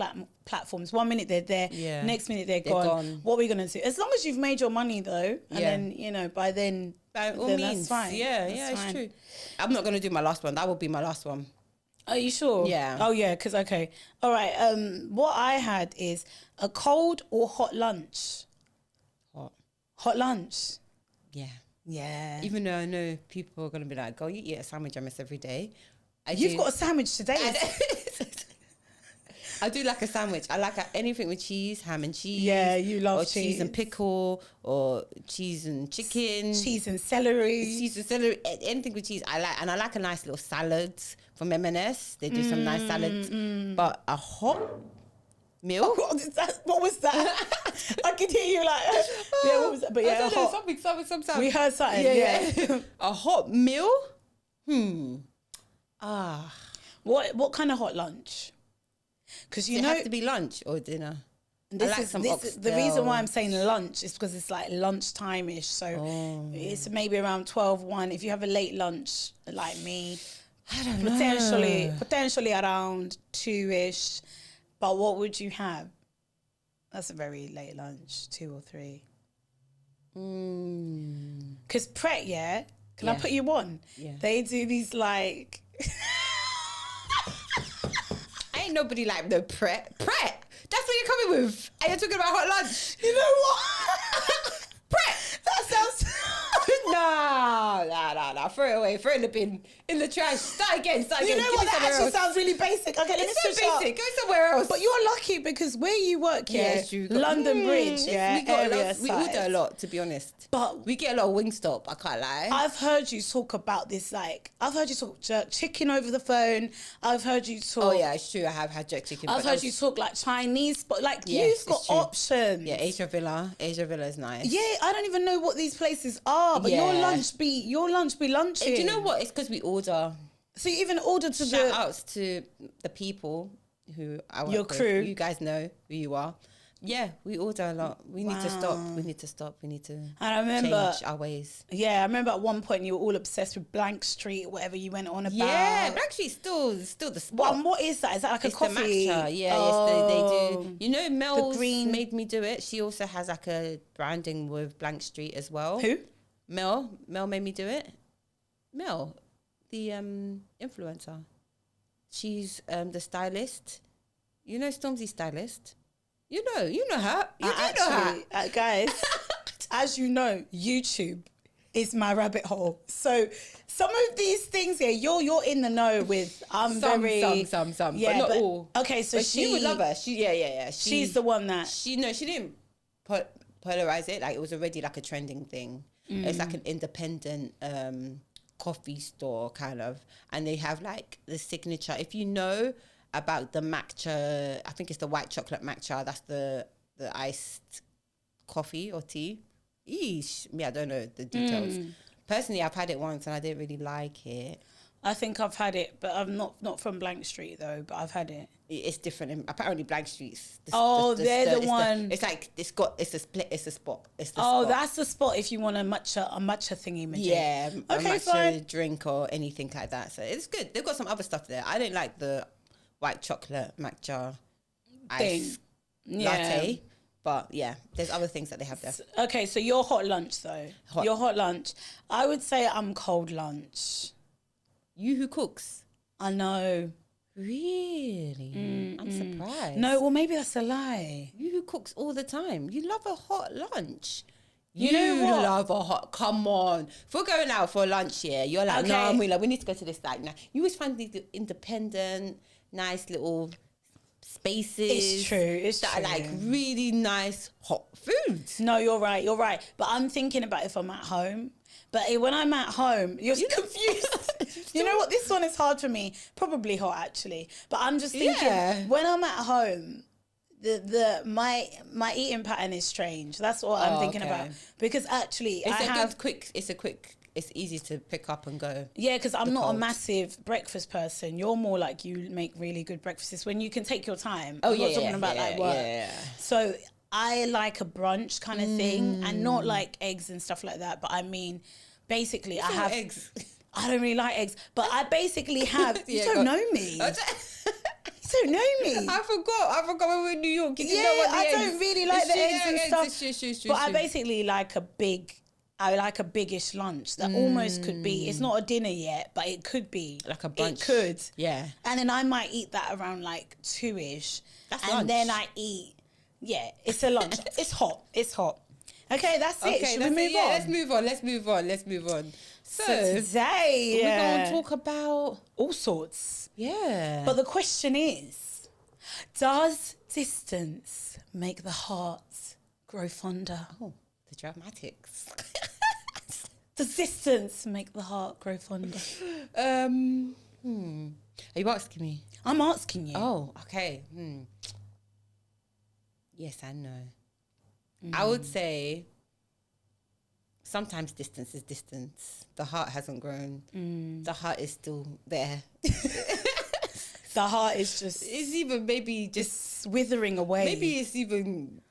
platforms, 1 minute they're there, next minute they're gone. What are we going to do? As long as you've made your money though, and then, you know, by then all means. That's fine. Yeah, it's true. I'm not going to do my last one. That will be my last one. Are you sure? Yeah. Oh, yeah, because, okay. All right, what I had is a cold or hot lunch? Hot lunch? Yeah. Yeah. Even though I know people are going to be like, girl, you eat a sandwich almost every day. You've got a sandwich today. I do like a sandwich. I like anything with cheese, ham and cheese. Yeah, you love or cheese and pickle, or cheese and chicken. Cheese and celery. Anything with cheese. I like, and I like a nice little salad from M&S. They do some nice salads. But a hot meal. What was that? I could hear you like. Yeah, what was that? But yeah, something. We heard something. Yeah. A hot meal. What kind of hot lunch? Because you know, it has to be lunch or dinner. This is the reason why I'm saying lunch is because it's like lunchtime-ish. So it's maybe around 12:1. If you have a late lunch like me, I don't know. Potentially around 2-ish. But what would you have? That's a very late lunch, 2 or 3. Because Pret, can I put you on? Yeah. They do these like. Ain't nobody like the Pret. That's what you're coming with. And you're talking about hot lunch. You know what? Pret. That sounds. Nah. Throw it away. Throw it in the bin. In the trash. Start again. You know what? That actually sounds really basic. Okay, let me switch up. Go somewhere else. But you're lucky because where you work here, London Bridge, we order a lot, to be honest. But we get a lot of Wingstop. I can't lie. I've heard you talk about this. Like, I've heard you talk jerk chicken over the phone. I've heard you talk. Oh yeah, it's true. I have had jerk chicken. I've heard you talk like Chinese, but like you've got options. Yeah, Asia Villa is nice. Yeah, I don't even know what these places are, but your lunch be lunching. Do you know what? It's because we order. So you even order to shout outs to the people who I work your with. Crew. You guys know who you are. Yeah, we order a lot. We need to stop. We need to and I remember, change our ways. Yeah, I remember at one point you were all obsessed with Blank Street, whatever you went on about. Yeah, Blank Street's still the spot. What is that? Is that like a coffee? The matcha. Yeah, yes, they do. You know, Mel's made me do it. She also has like a branding with Blank Street as well. Who? Mel made me do it. Mel, the influencer. She's the stylist. You know Stormzy's stylist? You know her. You know her. Guys, as you know, YouTube is my rabbit hole. So some of these things here, you're in the know with. Some, but not all. Okay, so but you would love her. She's the one that she didn't polarize it. Like, it was already like a trending thing. It's like an independent coffee store kind of, and they have like the signature. If you know about the matcha, I think it's the white chocolate matcha. That's the iced coffee or tea. Eesh, I don't know the details. Personally, I've had it once and I didn't really like it. I think I've had it, but I'm not from Blank Street though. But I've had it. It's different. Apparently, Blank Street's. They're the one. It's like it's a split. It's a spot. It's the spot. Spot. That's the spot if you want a matcha thingy. Yeah, okay, a matcha drink or anything like that. So it's good. They've got some other stuff there. I didn't like the white chocolate matcha ice latte. But yeah, there's other things that they have there. Okay, so your hot lunch though. Your hot lunch. I would say I'm cold lunch. You who cooks? I know. Really? I'm surprised. No, well maybe that's a lie. You who cooks all the time. You love a hot lunch. You know what? Love a hot. Come on. If we're going out for lunch here, you're like, no, we need to go to this like now. You always find these independent, nice little spaces. It's true. It's that true. Are like really nice hot food. No, you're right. But I'm thinking about if I'm at home. But when I'm at home, you're confused. You know what? This one is hard for me. Probably hot, actually. But I'm just thinking, when I'm at home, my eating pattern is strange. That's what I'm thinking about. Because actually, it's a quick it's easy to pick up and go. Yeah, because I'm not cold. a massive breakfast person. You're more like, you make really good breakfasts when you can take your time. Oh, I'm not talking about like work. Yeah. So I like a brunch kind of thing, and not like eggs and stuff like that. But I mean, basically, I have eggs. I don't really like eggs, but I basically have. You don't know me. You don't know me. I forgot when we were in New York. You didn't know what the I eggs. don't really like the eggs and stuff. It's true, but I basically like I like a biggish lunch that almost could be, it's not a dinner yet, but it could be. Like a brunch. It could. Yeah. And then I might eat that around like 2-ish. That's and lunch. then I eat, it's a lunch. It's hot. Okay, that's it. Okay, Should we move on? Let's move on. So today, we're going to talk about all sorts. Yeah. But the question is, does distance make the heart grow fonder? Oh, the dramatics. Does distance make the heart grow fonder? Are you asking me? I'm asking you. Oh, okay. Yes, I know. I would say sometimes distance is distance. The heart hasn't grown. The heart is still there. The heart is just... It's even maybe just withering away. Maybe it's even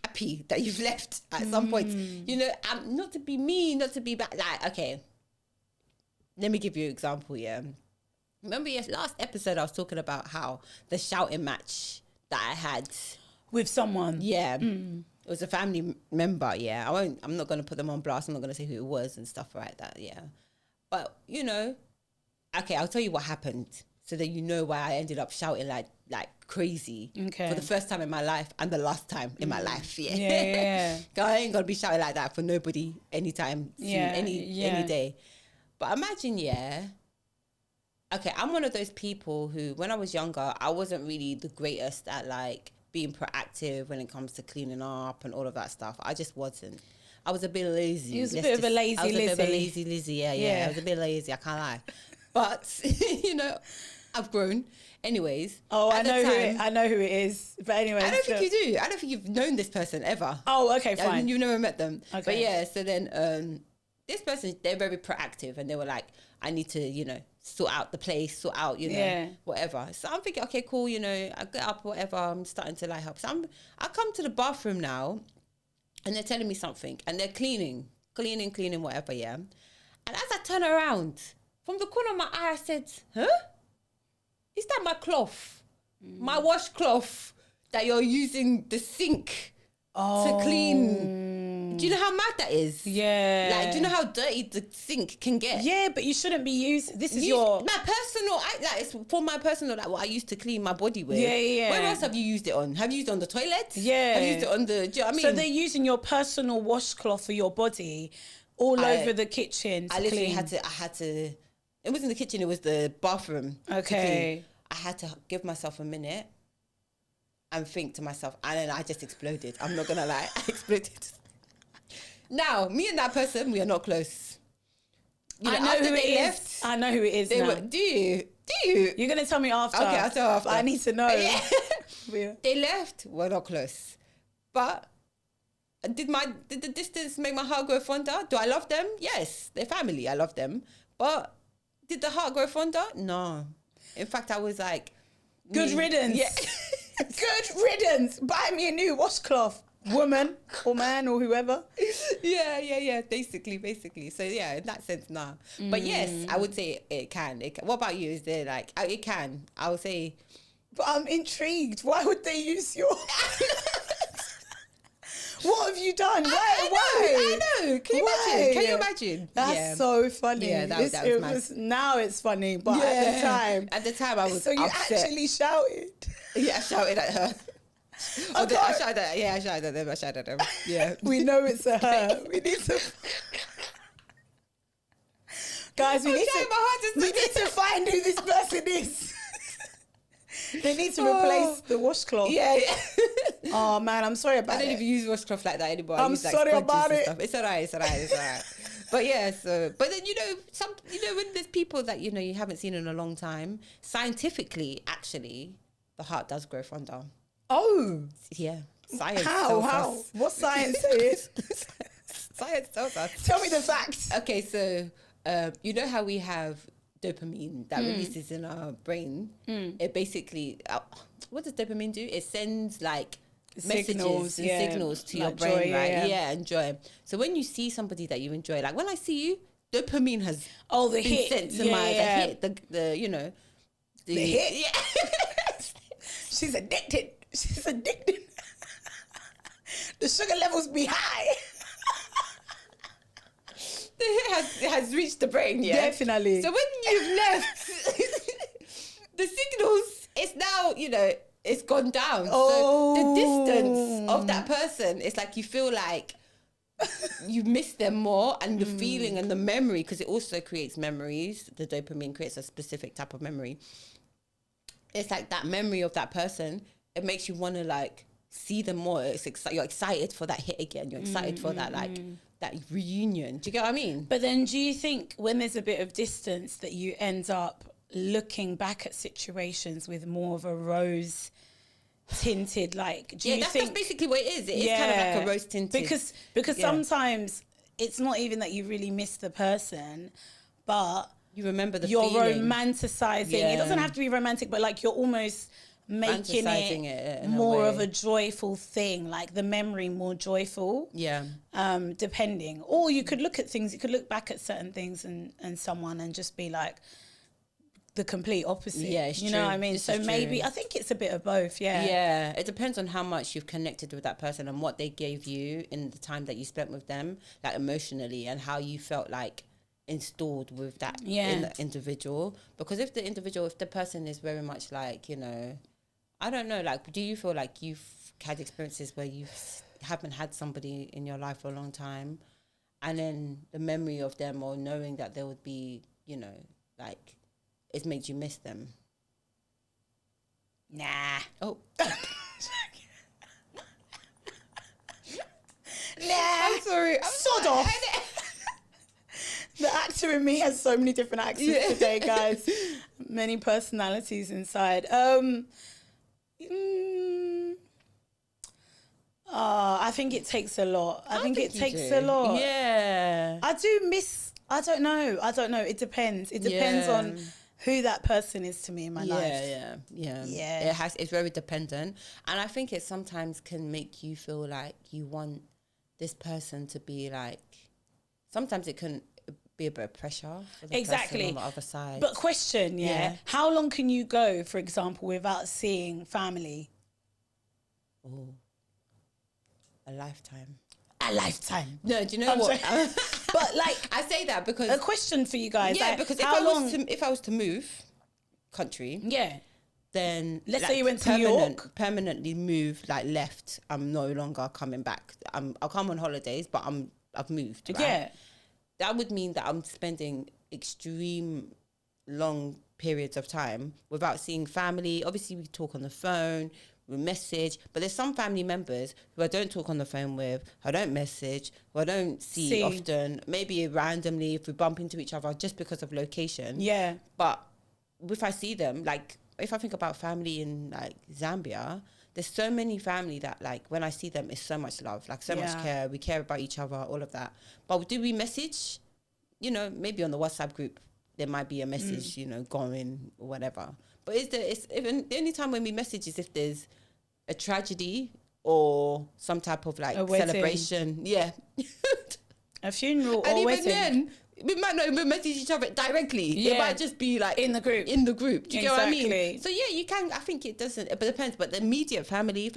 happy that you've left at some point. You know, not to be mean, not to be bad. Like, okay, let me give you an example, yeah. Remember, last episode I was talking about how the shouting match that I had... with someone. Yeah. It was a family member, yeah. I'm not going to put them on blast. I'm not going to say who it was and stuff like that, yeah. But, you know, okay, I'll tell you what happened so that you know why I ended up shouting like crazy for the first time in my life and the last time in my life, yeah. Yeah. I ain't going to be shouting like that for nobody anytime soon, any day. But imagine, yeah, okay, I'm one of those people who, when I was younger, I wasn't really the greatest at like being proactive when it comes to cleaning up and all of that stuff. I just wasn't. I was a bit lazy. You was a bit of a lazy Lizzie. I was a bit of a lazy Lizzie, yeah. I was a bit lazy, I can't lie. But, you know, I've grown. Anyways. Oh, I know who it is. But anyway. I don't think you do. I don't think you've known this person ever. Oh, okay, fine. I mean, you've never met them. Okay. But yeah, so then this person, they're very proactive and they were like, I need to, you know, sort out the place, sort out, you know, whatever. So I'm thinking, okay, cool, you know, I get up, whatever, I'm starting to like help. So I come to the bathroom now and they're telling me something and they're cleaning, whatever, yeah. And as I turn around, from the corner of my eye, I said, huh? Is that my cloth? My washcloth that you're using the sink to clean? Do you know how mad that is? Yeah. Like, do you know how dirty the sink can get? Yeah, but you shouldn't be using... This is my personal... it's for my personal... Like, what I used to clean my body with. Yeah. Where else have you used it on? Have you used it on the toilet? Yeah. Have you used it on the... Do you know what I mean? So they're using your personal washcloth for your body all over the kitchen to I literally clean. I had to... It wasn't the kitchen, it was the bathroom. Okay. I had to give myself a minute and think to myself, and then I just exploded. I'm not going to lie. I exploded. Now, me and that person, we are not close. You know, I know who it is. I know who it is now. Do you? You're going to tell me after. Okay, I'll tell after. I need to know. Yeah. They left. We're not close. But did the distance make my heart grow fonder? Do I love them? Yes. They're family. I love them. But did the heart grow fonder? No. In fact, I was like... Good riddance. Yeah. Good riddance. Buy me a new washcloth. Woman or man or whoever. Yeah. Basically. So yeah, in that sense, nah. But yes, I would say it can. What about you? Is there like... It can. I would say... But I'm intrigued. Why would they use your... What have you done? I know. Can you imagine? That's so funny. Yeah, that was mad. Now it's funny, but at the time I was so you upset. actually shouted? Yeah, I shouted at her. I shouted at them. Yeah. We know it's a her. We need to... Guys, we need to find who this person is. They need to replace the washcloth. Yeah. Oh man, I'm sorry about it. I don't even use washcloth like that anymore. I'm sorry about it. It's alright. But yeah, but then when there's people that you haven't seen in a long time, scientifically, actually, the heart does grow fonder. Oh, yeah. Science. How? What science says? Science tells us. Tell me the facts. Okay, so you know how we have dopamine that releases in our brain? It basically, what does dopamine do? It sends like messages and signals to your brain, joy, right? Yeah, and joy. So when you see somebody that you enjoy, like when I see you, dopamine has been hit. sent to my hit, the you know, the hit. Yeah. She's addicted. The sugar levels be high. The hit has reached the brain, yeah? Definitely. So when you've left, the signals, it's now, you know, it's gone down. Oh. So the distance of that person, it's like you feel like you miss them more, and the feeling and the memory, because it also creates memories. The dopamine creates a specific type of memory. It's like that memory of that person, it makes you want to like see them more. You're excited for that hit again. You're excited for that like that reunion. Do you get what I mean? But then do you think when there's a bit of distance that you end up looking back at situations with more of a rose tinted, like, do you think that's basically what it is. It is kind of like a rose tinted. Because sometimes it's not even that you really miss the person, but you remember the you're feeling. Romanticizing. It doesn't have to be romantic, but like you're almost making it more of a joyful thing, like the memory more joyful. Yeah. Depending. Or you could look at things, you could look back at certain things and someone and just be like the complete opposite. Yeah, it's you true. know what I mean? So maybe I think it's a bit of both, yeah. Yeah. It depends on how much you've connected with that person and what they gave you in the time that you spent with them, like emotionally, and how you felt like installed with that individual. Because if the person is very much like, you know, I don't know, like, do you feel like you've had experiences where you haven't had somebody in your life for a long time, and then the memory of them or knowing that there would be, you know, like, it made you miss them? Nah. Oh. Nah. I'm sorry. Sod off. The actor in me has so many different accents today, guys. Many personalities inside. I think it takes a lot. I think it takes a lot. Yeah. I do miss, I don't know. It depends. It depends on who that person is to me in my life. Yeah. It's very dependent. And I think it sometimes can make you feel like you want this person to be like, sometimes it can be a bit of pressure for the person on the other side. But question, how long can you go, for example, without seeing family? Oh, a lifetime. A lifetime. No, do you know what? But like, I say that because a question for you guys. Yeah, like, because if I was to move country, then let's say you went to York, permanently moved, like left. I'm no longer coming back. I'll come on holidays, but I've moved. Right? Yeah, that would mean that I'm spending extreme long periods of time without seeing family. Obviously, we talk on the phone, we message, but there's some family members who I don't talk on the phone with, who I don't message, who I don't see often, maybe randomly if we bump into each other just because of location. Yeah. But if I see them, like if I think about family in like Zambia, there's so many family that like when I see them, it's so much love, like so much care. We care about each other, all of that. But do we message? You know, maybe on the WhatsApp group, there might be a message, you know, going or whatever. But even the only time when we message is if there's a tragedy or some type of like celebration. Yeah. A funeral and or even wedding. Then, we might not even message each other directly. Yeah. It might just be like in the group. Do you get what I mean? So yeah, you can. I think it doesn't. But it depends. But the immediate family.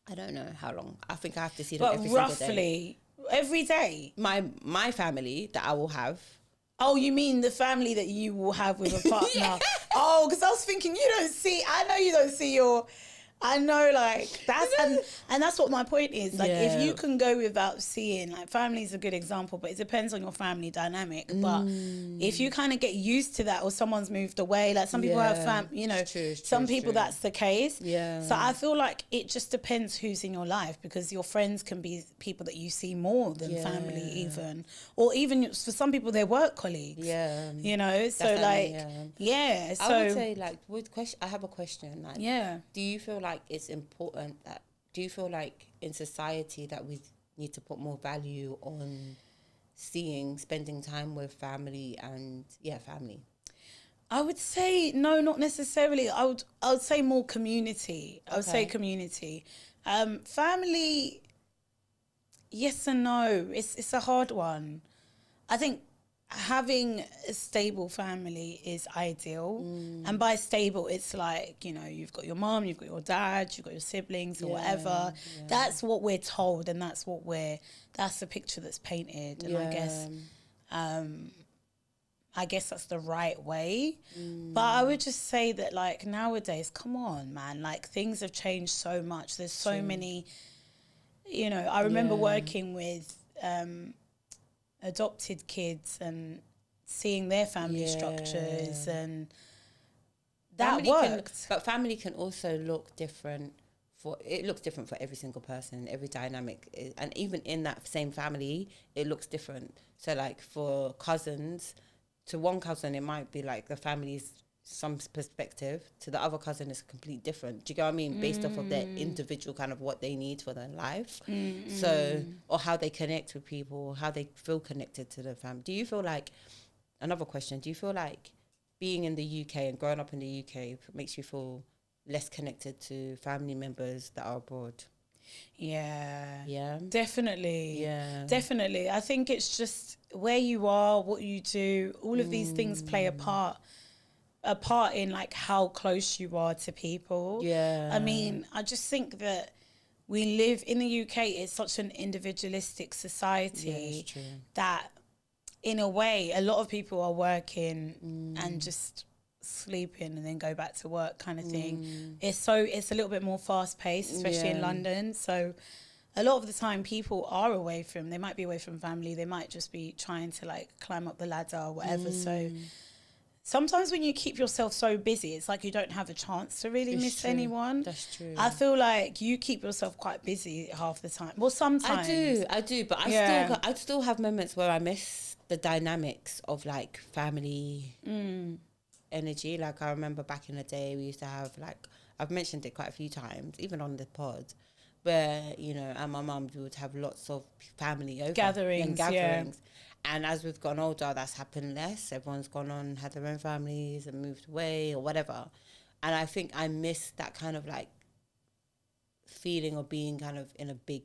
I don't know how long. I think I have to see them every single day. Roughly every day. My family that I will have. Oh, you mean the family that you will have with a partner? Yeah. Oh, because I was thinking I know you don't see your. I know, like, that's, and that's what my point is. Like, if you can go without seeing, like, family is a good example, but it depends on your family dynamic. But if you kind of get used to that, or someone's moved away, like, some people have some people that's the case. Yeah. So I feel like it just depends who's in your life, because your friends can be people that you see more than family, even, or even for some people, they're work colleagues. Yeah. You know, so so I would say, like, I have a question. Like, do you feel like it's important that, do you feel like in society that need to put more value on spending time with family and family? I would say no, not necessarily. I would say more community. I would say community. Family, yes and no. It's a hard one. I think having a stable family is ideal. And by stable, it's like, you know, you've got your mom, you've got your dad, you've got your siblings or whatever. Yeah. That's what we're told, and that's the picture that's painted. And I guess that's the right way. But I would just say that, like, nowadays, come on, man, like, things have changed so much. There's so many, you know, I remember working with adopted kids and seeing their family structures, and that worked. But family can also look different. It looks different for every single person, every dynamic, and even in that same family, it looks different. So, like, for cousins, to one cousin, it might be like the family's some perspective. To the other cousin, it's completely different. Do you get what I mean? Based off of their individual kind of what they need for their life. So, or how they connect with people, how they feel connected to the family. Do you feel like, another question, do you feel like being in the UK and growing up in the UK makes you feel less connected to family members that are abroad? Yeah, definitely. I think it's just where you are, what you do, all of these things play a part in, like, how close you are to people. I mean, I just think that we live in the UK, it's such an individualistic society that, in a way, a lot of people are working and just sleeping and then go back to work kind of thing. It's a little bit more fast paced, especially in London. So a lot of the time people are they might be away from family, they might just be trying to, like, climb up the ladder or whatever. So sometimes when you keep yourself so busy, it's like you don't have a chance to really miss anyone. That's true. I feel like you keep yourself quite busy half the time. Well, sometimes I do, but I still have moments where I miss the dynamics of, like, family energy. Like, I remember back in the day, we used to have, like, I've mentioned it quite a few times, even on the pod, where, you know, and my mum would have lots of family over gatherings. And as we've gotten older, that's happened less. Everyone's gone on, had their own families and moved away or whatever. And I think I miss that kind of, like, feeling of being kind of in a big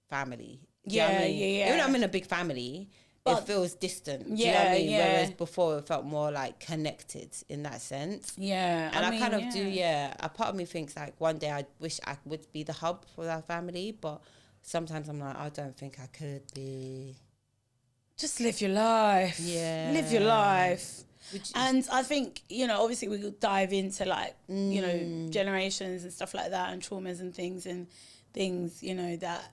family. Even though I'm in a big family, but it feels distant. Do you know what I mean? Whereas before it felt more, like, connected in that sense. And I kind of do, a part of me thinks, like, one day I wish I would be the hub for that family, but sometimes I'm like, I don't think I could be. Just live your life. Live your life. And I think, you know, obviously we could dive into, like, you know, generations and stuff like that, and traumas and things, you know, that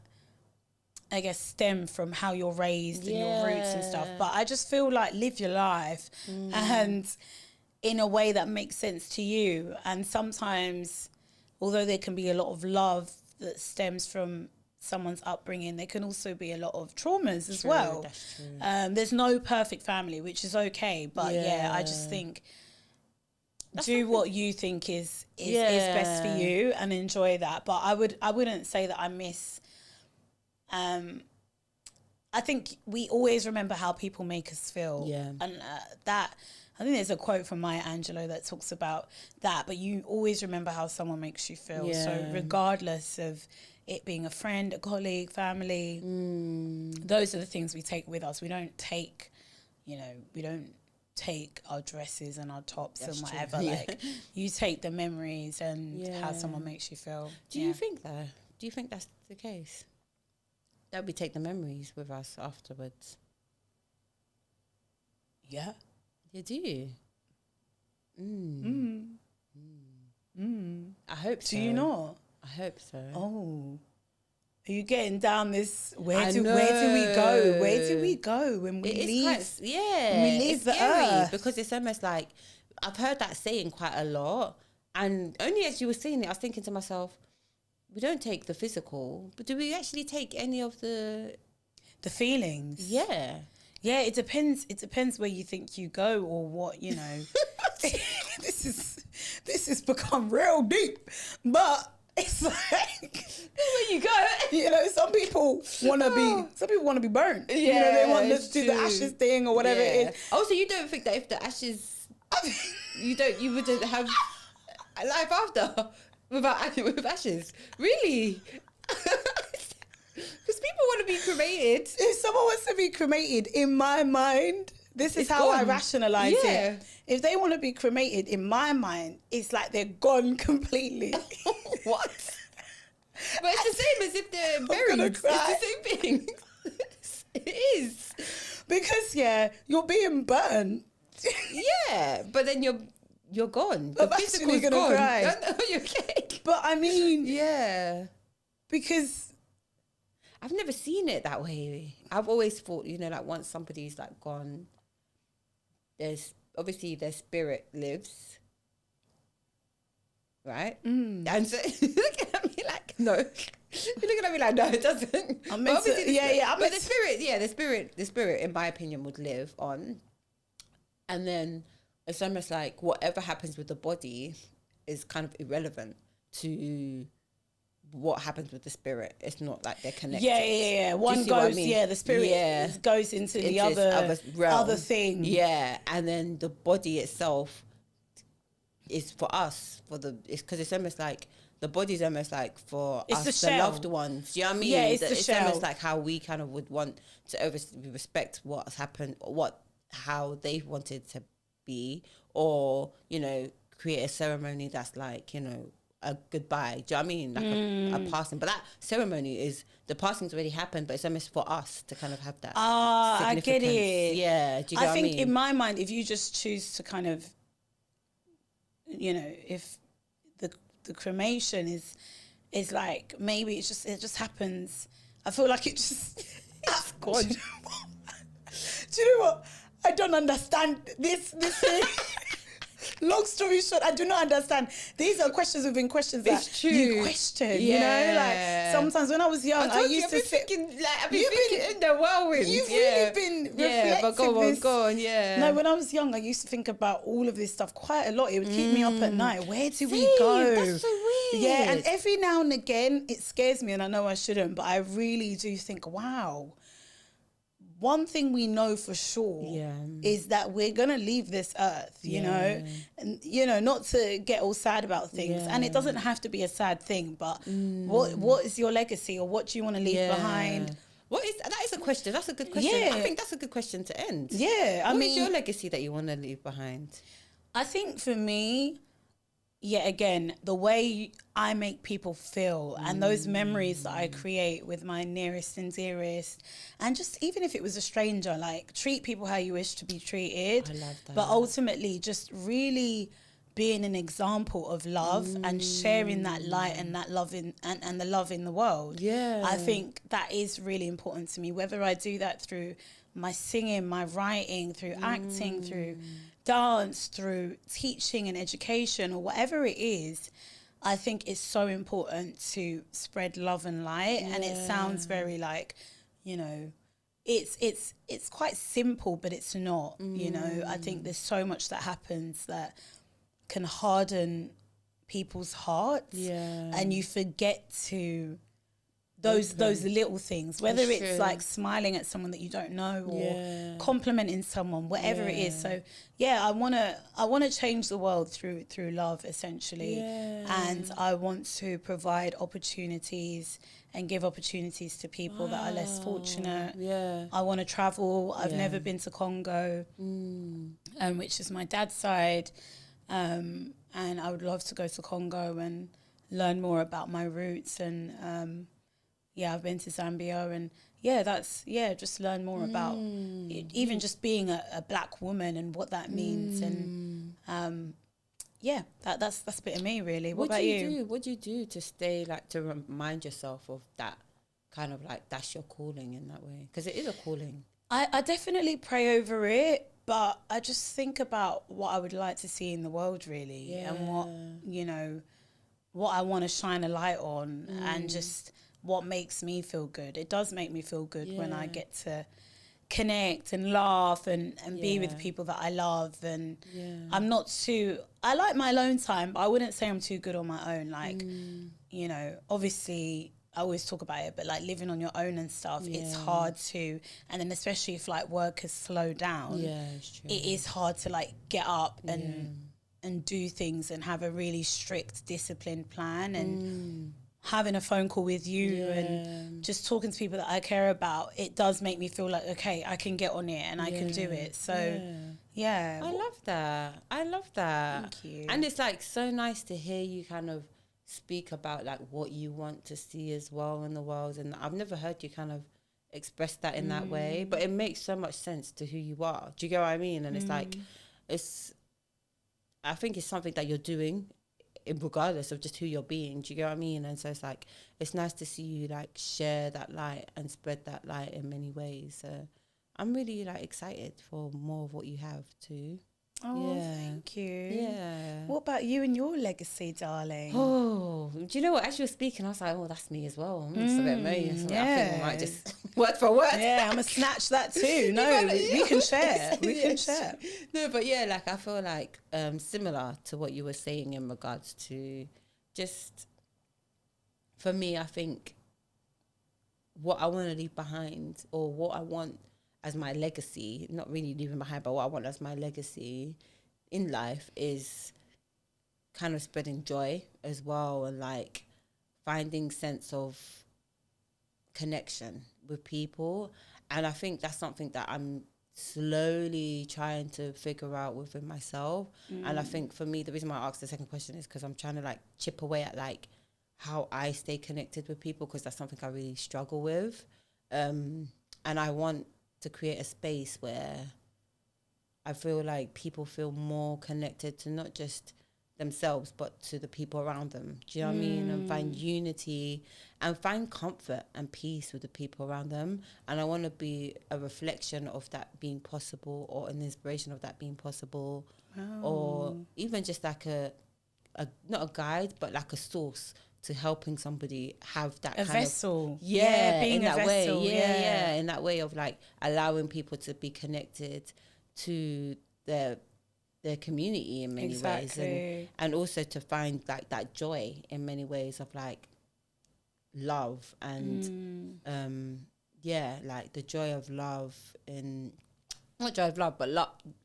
I guess stem from how you're raised and your roots and stuff. But I just feel like live your life and in a way that makes sense to you. And sometimes, although there can be a lot of love that stems from someone's upbringing, there can also be a lot of traumas as well. That's true. There's no perfect family, which is okay. But I just think do what you think is best for you and enjoy that. But I wouldn't say that I miss. I think we always remember how people make us feel. And that, I think there's a quote from Maya Angelou that talks about that, but you always remember how someone makes you feel. So regardless of it being a friend, a colleague, family, those are the things we take with us. We don't take, our dresses and our tops and whatever. Like, you take the memories and how someone makes you feel. Do you think that? Do you think that's the case? That we take the memories with us afterwards? Yeah. You do? I hope so. Do you not? I hope so. Oh. Are you getting down this? Where do we go? Where do we go when we leave? When we leave the earth? Because it's almost like, I've heard that saying quite a lot. And only as you were saying it, I was thinking to myself, we don't take the physical, but do we actually take any of the feelings? Yeah. Yeah, it depends. It depends where you think you go or what, This has become real deep. But It's like, Where you go? you know, some people want to be burnt. Yeah, you know, they want to it's do the true. ashes thing or whatever it is. Also, you don't think that if the ashes, you wouldn't have a life after with ashes, really? Because people want to be cremated. If someone wants to be cremated, in my mind, this is It's how I gone. rationalize Yeah. it. If they want to be cremated, in my mind, it's like they're gone completely. What? But it's the same as if they're gonna buried. It's cry. the same thing. It is. Because, yeah, you're being burned. Yeah, but then you're gone. I'm The actually physical's gonna gone. cry. No, you're okay. But I mean, Yeah. because I've never seen it that way. I've always thought, you know, like once somebody's like gone, there's obviously their spirit lives, right? And so you're looking at me like, no. You're looking at me like, no, it doesn't. I'm meant to, But the spirit, in my opinion, would live on. And then it's almost like whatever happens with the body is kind of irrelevant to what happens with the spirit. It's not like they're connected. Yeah. One see what I goes, mean? the spirit goes into the other realm. other thing. Yeah, and then the body itself is for us, it's because it's almost like the body's almost like for It's us, the the shell. loved ones. Do you know what I mean? Yeah, it's the shell. almost like how we kind of would want to respect what's happened, how they wanted to be, or, you know, create a ceremony that's like, you know, a goodbye. Do you know what I mean? Like a passing. But that ceremony is, the passing's already happened, but it's almost for us to kind of have that I get significance. it. Yeah. Do you I get think what I mean? in my mind, if you just choose to kind of, you know, if the cremation is like, maybe it just happens. I feel like it just it's gone. Do you know what? I don't understand this thing. Long story short, I do not understand. These are questions within questions that It's true. you question. You know, like sometimes when I was young, I used to sit. I've been thinking in the whirlwind. You've really been reflecting but go on, yeah. No, when I was young, I used to think about all of this stuff quite a lot. It would keep me up at night. Where do we go? That's so weird. Yeah, and every now and again, it scares me, and I know I shouldn't, but I really do think, wow. One thing we know for sure is that we're going to leave this earth, you know, and, you know, not to get all sad about things. And it doesn't have to be a sad thing, but what is your legacy, or what do you want to leave behind? That is a question. That's a good question. Yeah. I think that's a good question to end. Yeah. What is your legacy that you want to leave behind? I think for me, again, the way I make people feel and those memories that I create with my nearest and dearest, and just even if it was a stranger, like treat people how you wish to be treated. I love that. But ultimately just really being an example of love and sharing that light and that love and the love in the world. Yeah. I think that is really important to me, whether I do that through my singing, my writing, through acting, through dance, through teaching and education, or whatever it is. I think it's so important to spread love and light. And it sounds very like, you know, it's quite simple, but it's not, you know. I think there's so much that happens that can harden people's hearts, and you forget to those little things, whether it's like smiling at someone that you don't know, or complimenting someone, whatever it is. So I want to change the world through love, essentially. And I want to provide opportunities and give opportunities to people that are less fortunate. I want to travel. I've never been to Congo, which is my dad's side. And I would love to go to Congo and learn more about my roots. And I've been to Zambia, and just learn more about it, even just being a black woman and what that means. And that's a bit of me, really. What about you? What do you do to stay, like, to remind yourself of that kind of like, that's your calling in that way? Because it is a calling. I definitely pray over it, but I just think about what I would like to see in the world, really, and what, you know, what I want to shine a light on, and just what makes me feel good. It does make me feel good when I get to connect and laugh and be with people that I love. And I'm not too, I like my alone time, but I wouldn't say I'm too good on my own. Like, you know, obviously I always talk about it, but like living on your own and stuff, it's hard to, and then especially if like work has slowed down, it's true. it is hard to like get up and do things and have a really strict disciplined plan. And having a phone call with you and just talking to people that I care about, it does make me feel like, okay, I can get on it and I can do it. So I love that. I love that. Thank you. And it's like so nice to hear you kind of speak about like what you want to see as well in the world. And I've never heard you kind of express that in that way, but it makes so much sense to who you are. Do you get what I mean? And it's like, I think it's something that you're doing regardless of just who you're being. Do you get what I mean? And so it's like, it's nice to see you like share that light and spread that light in many ways. So I'm really like excited for more of what you have too. Oh, thank you. Yeah. What about you and your legacy, darling? Oh, do you know what? As you were speaking, I was like, oh, that's me as well. I'm just a bit amazed. Yeah. I think I might just word for word. Yeah, I'm going to snatch that too. No, we can share. We can share. No, but yeah, like I feel like similar to what you were saying in regards to just, for me, I think what I want to leave behind, or what I want as my legacy, not really leaving behind, but what I want as my legacy in life is kind of spreading joy as well, and like finding sense of connection with people. And I think that's something that I'm slowly trying to figure out within myself. And I think for me, the reason why I asked the second question is because I'm trying to like chip away at like how I stay connected with people, because that's something I really struggle with. And I want to create a space where I feel like people feel more connected to not just themselves, but to the people around them. Do you know what I mean? And find unity and find comfort and peace with the people around them. And I want to be a reflection of that being possible, or an inspiration of that being possible. Wow. Or even just like a not a guide, but like a source to helping somebody have that kind vessel. Of being in that vessel. way. In that way of like allowing people to be connected to their community in many ways, and also to find like that joy in many ways of like love and like the joy of love, in not joy of love, but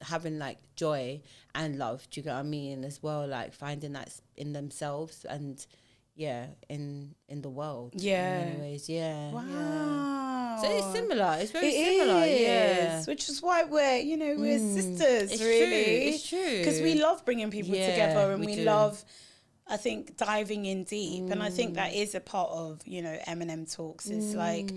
having like joy and love. Do you get what I mean? As well, like finding that in themselves and in the world. In many ways. Wow. Yeah. So it's similar. It's very similar. Yeah. Which is why we're sisters. It's really. It's true. Because we love bringing people together, and we love, I think, diving in deep. And I think that is a part of, MNM Talks. It's like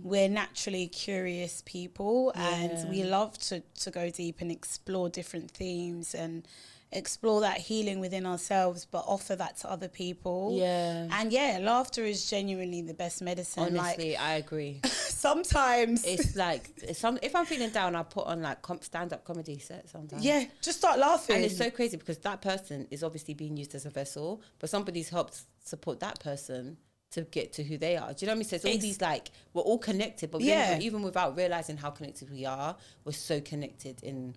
we're naturally curious people, and we love to go deep and explore different themes and explore that healing within ourselves, but offer that to other people. Yeah. And laughter is genuinely the best medicine. Honestly, I agree. Sometimes it's like if I'm feeling down, I put on like stand-up comedy set sometimes. Yeah, just start laughing. And it's so crazy because that person is obviously being used as a vessel, but somebody's helped support that person to get to who they are. Do you know what I mean? So it's all these like, we're all connected, but even without realizing how connected we are, we're so connected in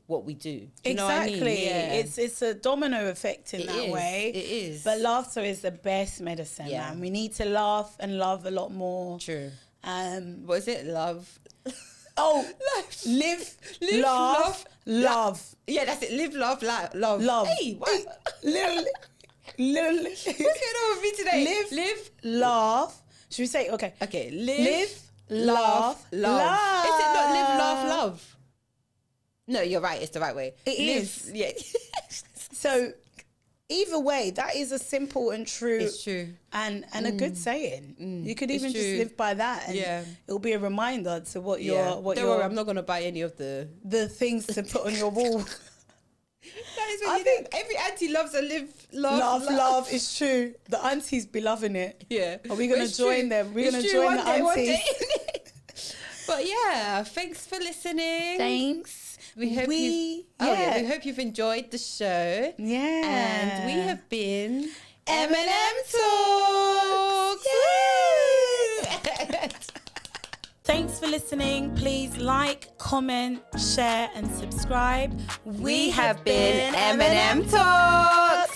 what we do. Do you know what I mean? Yeah. It's a domino effect in that way. It is. But laughter is the best medicine, man. We need to laugh and love a lot more. True. What is it? Love. Live, laugh, love. Yeah, that's it. Live, love, love. Hey, what? What's going on with me today? Live, laugh. Should we say, okay. Live, laugh, love. Is it not live, laugh, love? No, you're right. It's the right way. It is. Yeah. So either way, that is a simple and true. It's true. And a good saying. You could even just live by that. And it'll be a reminder to what you're... Don't worry, I'm not going to buy any of the things to put on your wall. That is what I think every auntie loves a live, love. It's true. The aunties be loving it. Yeah. Are we going to join them? We're going to join the aunties. But yeah, thanks for listening. Thanks. We hope you've enjoyed the show. Yeah. And we have been MNM Talks. Thanks Thanks for listening. Please like, comment, share, and subscribe. We have been MNM Talks.